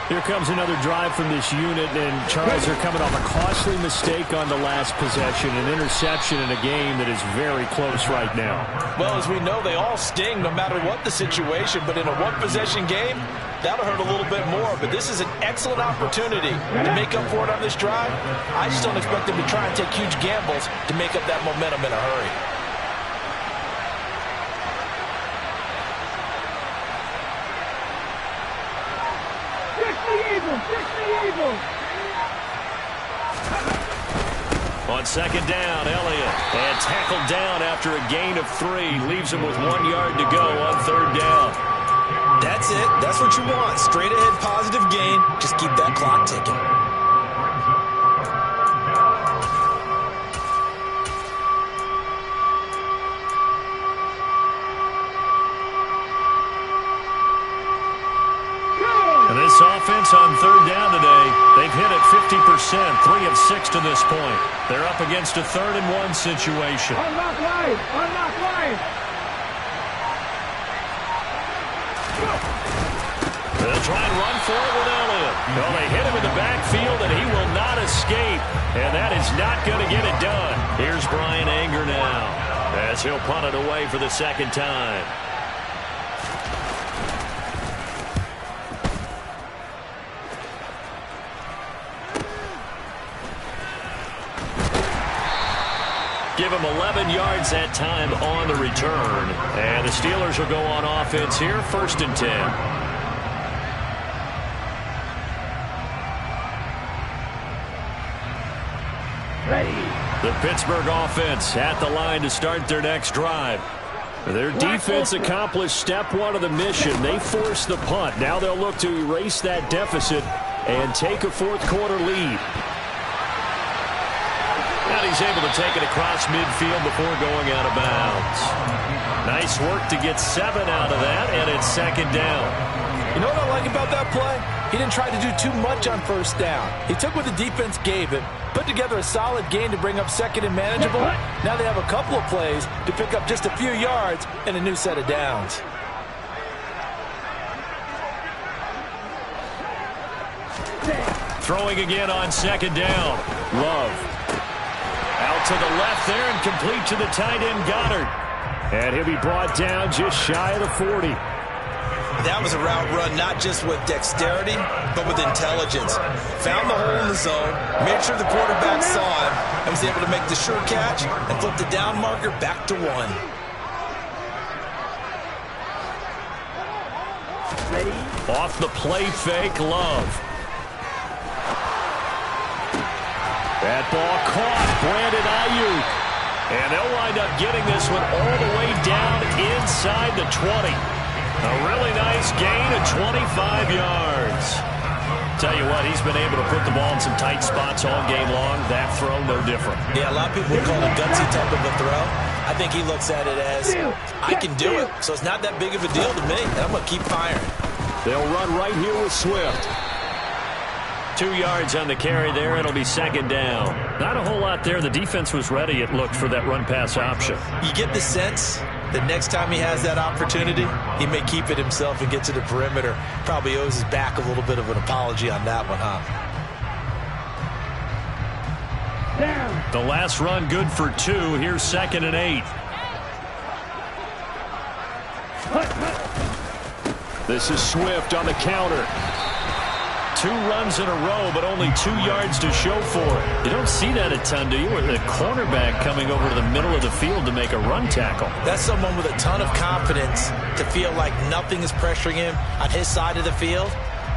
Here comes another drive from this unit, and Charles, they're coming off a costly mistake on the last possession, an interception in a game that is very close right now. Well, as we know, they all sting no matter what the situation, but in a one-possession game, that'll hurt a little bit more. But this is an excellent opportunity to make up for it on this drive. I just don't expect them to try and take huge gambles to make up that momentum in a hurry. On second down, Elliott. And tackled down after a gain of 3. Leaves him with 1 yard to go on third down. That's it. That's what you want. Straight ahead positive gain. Just keep that clock ticking. And this offense on third down today, they've hit it 50%, 3 of 6 to this point. They're up against a 3rd and 1 situation. Unlock line! Unlock line! They'll try and run for it with Elliott. Well, they hit him in the backfield, and he will not escape. And that is not going to get it done. Here's Brian Anger now, as he'll punt it away for the second time. Give him 11 yards that time on the return. And the Steelers will go on offense here, 1st and 10. The Pittsburgh offense at the line to start their next drive. Their defense accomplished step 1 of the mission. They forced the punt. Now they'll look to erase that deficit and take a 4th quarter lead. And he's able to take it across midfield before going out of bounds. Nice work to get 7 out of that, and it's second down. You know what I like about that play? He didn't try to do too much on first down. He took what the defense gave him, put together a solid gain to bring up 2nd and manageable. Now they have a couple of plays to pick up just a few yards and a new set of downs. Throwing again on second down. Love. Out to the left there and complete to the tight end Goddard. And he'll be brought down just shy of the 40. That was a route run not just with dexterity, but with intelligence. Found the hole in the zone, made sure the quarterback saw him, and was able to make the sure catch and flip the down marker back to 1. Off the play fake, Love. That ball caught, Brandon Ayuk. And they'll wind up getting this one all the way down inside the 20. A really nice gain of 25 yards. Tell you what, he's been able to put the ball in some tight spots all game long. That throw, no different. Yeah, a lot of people would call it a gutsy type of a throw. I think he looks at it as, I can do it, so it's not that big of a deal to me, and I'm going to keep firing. They'll run right here with Swift. 2 yards on the carry there. It'll be second down. Not a whole lot there. The defense was ready, it looked, for that run-pass option. You get the sense that next time he has that opportunity, he may keep it himself and get to the perimeter. Probably owes his back a little bit of an apology on that one, huh? The last run good for 2. Here's 2nd and 8. This is Swift on the counter. 2 runs in a row, but only 2 yards to show for it. You don't see that a ton, do you? With the cornerback coming over to the middle of the field to make a run tackle. That's someone with a ton of confidence to feel like nothing is pressuring him on his side of the field.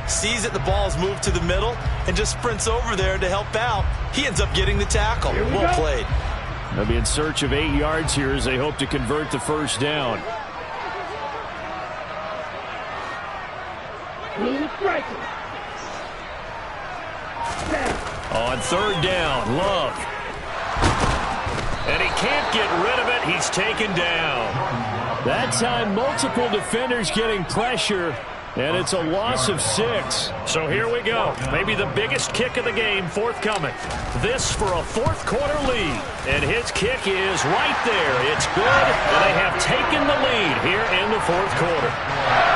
Sees that the ball is moved to the middle and just sprints over there to help out. He ends up getting the tackle. Well played. They'll be in search of 8 yards here as they hope to convert the first down. On third down, Love. And he can't get rid of it. He's taken down. That time, multiple defenders getting pressure, and it's a loss of 6. So here we go. Maybe the biggest kick of the game forthcoming. This for a 4th quarter lead. And his kick is right there. It's good, and they have taken the lead here in the 4th quarter.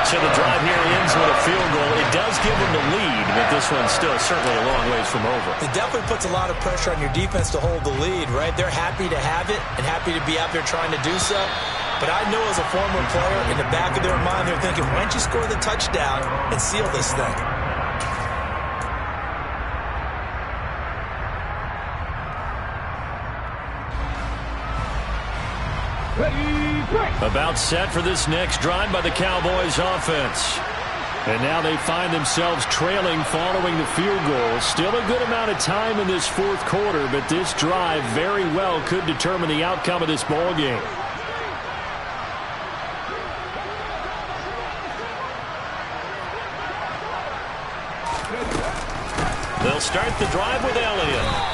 So the drive here ends with a field goal. It does give them the lead, but this one's still certainly a long ways from over. It definitely puts a lot of pressure on your defense to hold the lead, right? They're happy to have it and happy to be out there trying to do so. But I know as a former player, in the back of their mind, they're thinking, why don't you score the touchdown and seal this thing? About set for this next drive by the Cowboys offense. And now they find themselves trailing following the field goal. Still a good amount of time in this fourth quarter, but this drive very well could determine the outcome of this ball game. They'll start the drive with Elliott.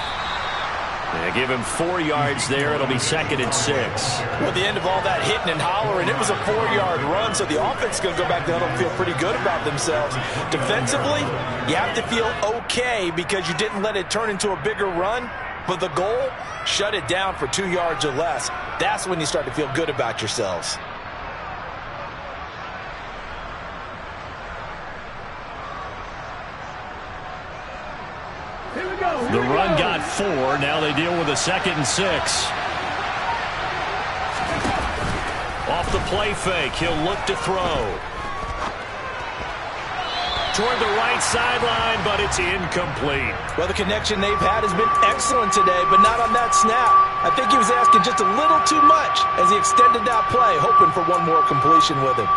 They give him 4 yards there. It'll be 2nd and 6. Well, at the end of all that hitting and hollering, it was a 4-yard run, so the offense is going to go back there and feel pretty good about themselves. Defensively, you have to feel okay because you didn't let it turn into a bigger run, but the goal, shut it down for 2 yards or less. That's when you start to feel good about yourselves. The run got 4. Now they deal with a 2nd and 6. Off the play fake, he'll look to throw. Toward the right sideline, but it's incomplete. Well, the connection they've had has been excellent today, but not on that snap. I think he was asking just a little too much as he extended that play, hoping for one more completion with him.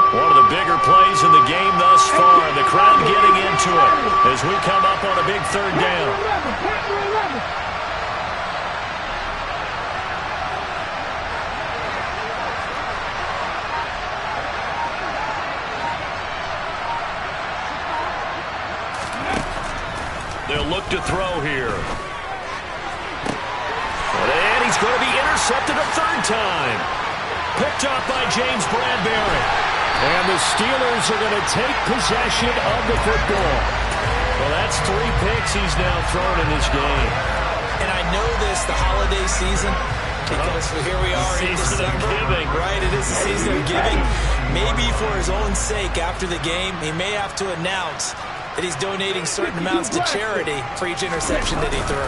One of the bigger plays in the game thus far. The crowd getting into it as we come up on a big 3rd down. They'll look to throw here. And he's going to be intercepted a 3rd time. Picked off by James Bradbury. And the Steelers are going to take possession of the football. Well, that's 3 picks he's now thrown in this game. And I know this, the holiday season, because here we are in December. Right, it is the season of giving. Maybe for his own sake, after the game, he may have to announce that he's donating certain amounts to charity for each interception that he threw.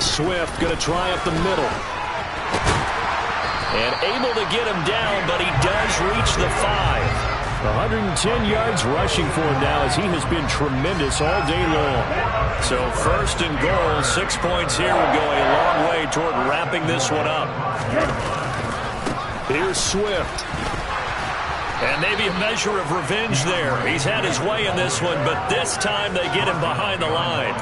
Swift going to try up the middle. And able to get him down, but he does reach the 5. 110 yards rushing for him now as he has been tremendous all day long. So 1st and goal, 6 points here would go a long way toward wrapping this one up. Here's Swift. And maybe a measure of revenge there. He's had his way in this one, but this time they get him behind the line.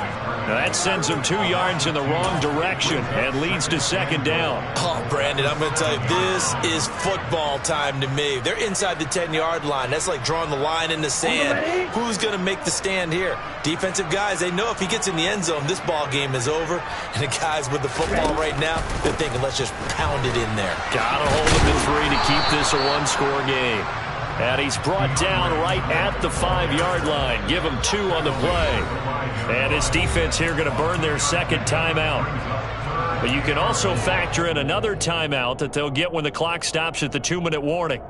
Now that sends him 2 yards in the wrong direction and leads to 2nd down. Oh, Brandon, I'm going to tell you, this is football time to me. They're inside the 10-yard line. That's like drawing the line in the sand. Who's going to make the stand here? Defensive guys, they know if he gets in the end zone, this ball game is over. And the guys with the football right now, they're thinking, let's just pound it in there. Got to hold him to 3 to keep this a 1-score game. And he's brought down right at the 5-yard line. Give him 2 on the play. And his defense here going to burn their 2nd timeout. But you can also factor in another timeout that they'll get when the clock stops at the 2-minute warning.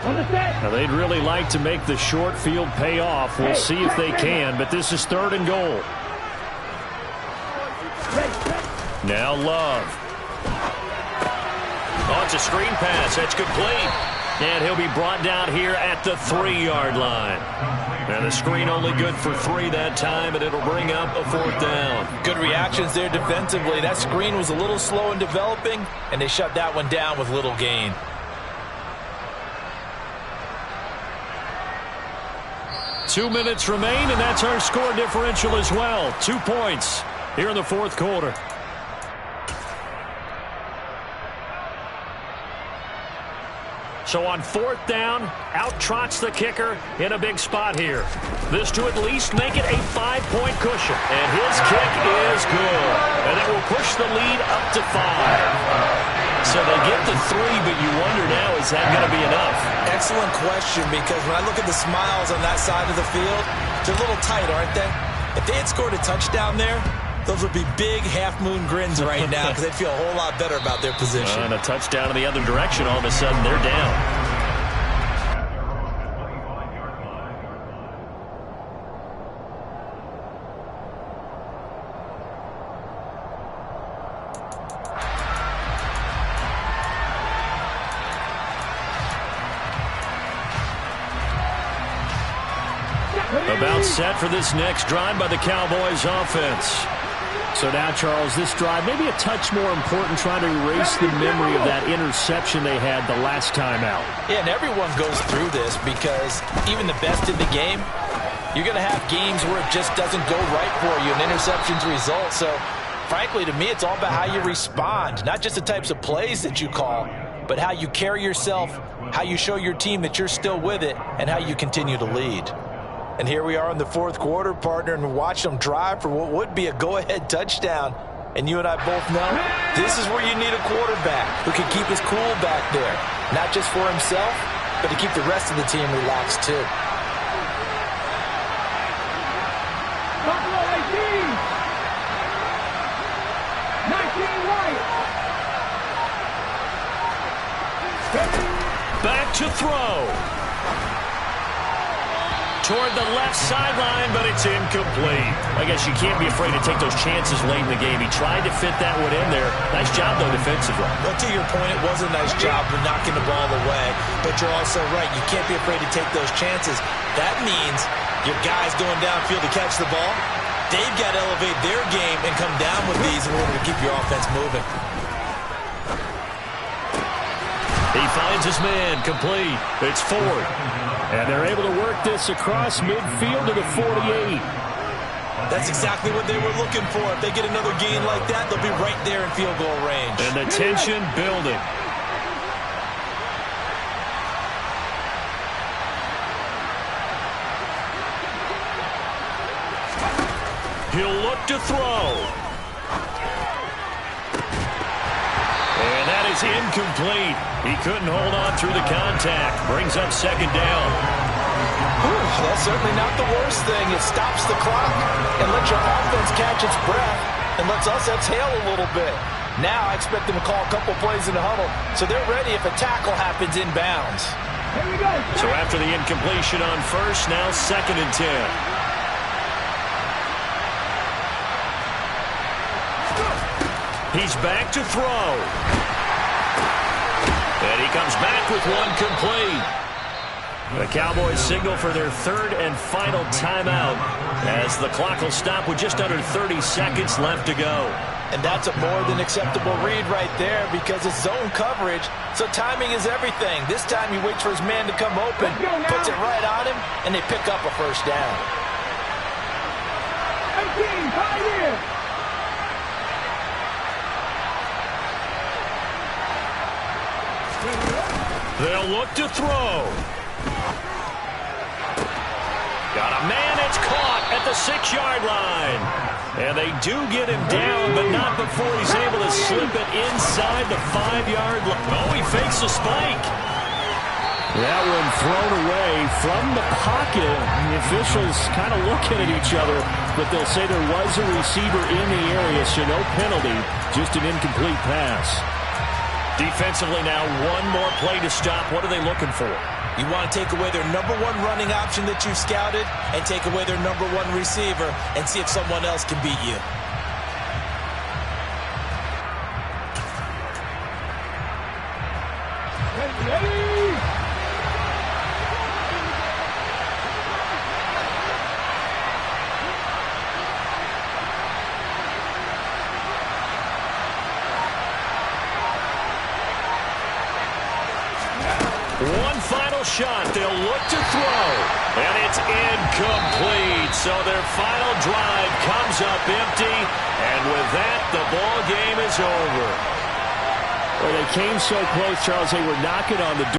Now they'd really like to make the short field pay off. We'll see if they can, but this is 3rd and goal. Now Love. Oh, it's a screen pass. That's complete. And he'll be brought down here at the 3-yard line. And the screen only good for 3 that time, and it'll bring up a 4th down. Good reactions there defensively. That screen was a little slow in developing, and they shut that one down with little gain. Two minutes remain, and that's our score differential as well. 2 points here in the 4th quarter. So on 4th down, out trots the kicker in a big spot here. This to at least make it a 5-point cushion. And his kick is good. And it will push the lead up to 5. So they get the 3, but you wonder now, is that going to be enough? Excellent question, because when I look at the smiles on that side of the field, they're a little tight, aren't they? If they had scored a touchdown there, Those would be big half-moon grins right now because they'd feel a whole lot better about their position. And a touchdown in the other direction, all of a sudden they're down. About set for this next drive by the Cowboys offense. So now, Charles, this drive maybe a touch more important, trying to erase the memory of that interception they had the last time out. Yeah, and everyone goes through this because even the best in the game, you're going to have games where it just doesn't go right for you, and interceptions result. So, frankly, to me, it's all about how you respond, not just the types of plays that you call, but how you carry yourself, how you show your team that you're still with it, and how you continue to lead. And here we are in the fourth quarter, partner, and watch them drive for what would be a go-ahead touchdown. And you and I both know this is where you need a quarterback who can keep his cool back there, not just for himself, but to keep the rest of the team relaxed too. Buffalo 18. 19 right. Back to throw. Toward the left sideline, but it's incomplete. I guess you can't be afraid to take those chances late in the game. He tried to fit that one in there. Nice job, though, defensively. Well, to your point, it was a nice job of knocking the ball away, but you're also right. You can't be afraid to take those chances. That means your guys going downfield to catch the ball, they've got to elevate their game and come down with these in order to keep your offense moving. He finds his man, complete. It's Ford. And they're able to work this across midfield to the 48. That's exactly what they were looking for. If they get another gain like that, they'll be right there in field goal range. And the tension building. He'll look to throw. And that is incomplete. He couldn't hold on through the contact. Brings up second down. That's certainly not the worst thing. It stops the clock and lets your offense catch its breath and lets us exhale a little bit. Now I expect them to call a couple plays in the huddle so they're ready if a tackle happens inbounds. Here we go. So after the incompletion on first, now 2nd and 10. He's back to throw. And he comes back with one complete. The Cowboys signal for their 3rd and final timeout as the clock will stop with just under 30 seconds left to go. And that's a more than acceptable read right there because it's zone coverage, so timing is everything. This time he waits for his man to come open, puts it right on him, and they pick up a first down. 18, right here. They'll look to throw. Got a man, it's caught at the 6-yard line. And they do get him down, but not before he's able to slip it inside the 5-yard line. Oh, he fakes a spike. That one thrown away from the pocket. The officials kind of looking at each other, but they'll say there was a receiver in the area, so no penalty, just an incomplete pass. Defensively now, one more play to stop. What are they looking for? You want to take away their number one running option that you've scouted and take away their number one receiver and see if someone else can beat you. One final shot. They'll look to throw. And it's incomplete. So their final drive comes up empty. And with that, the ball game is over. Well, they came so close, Charles. They were knocking on the door.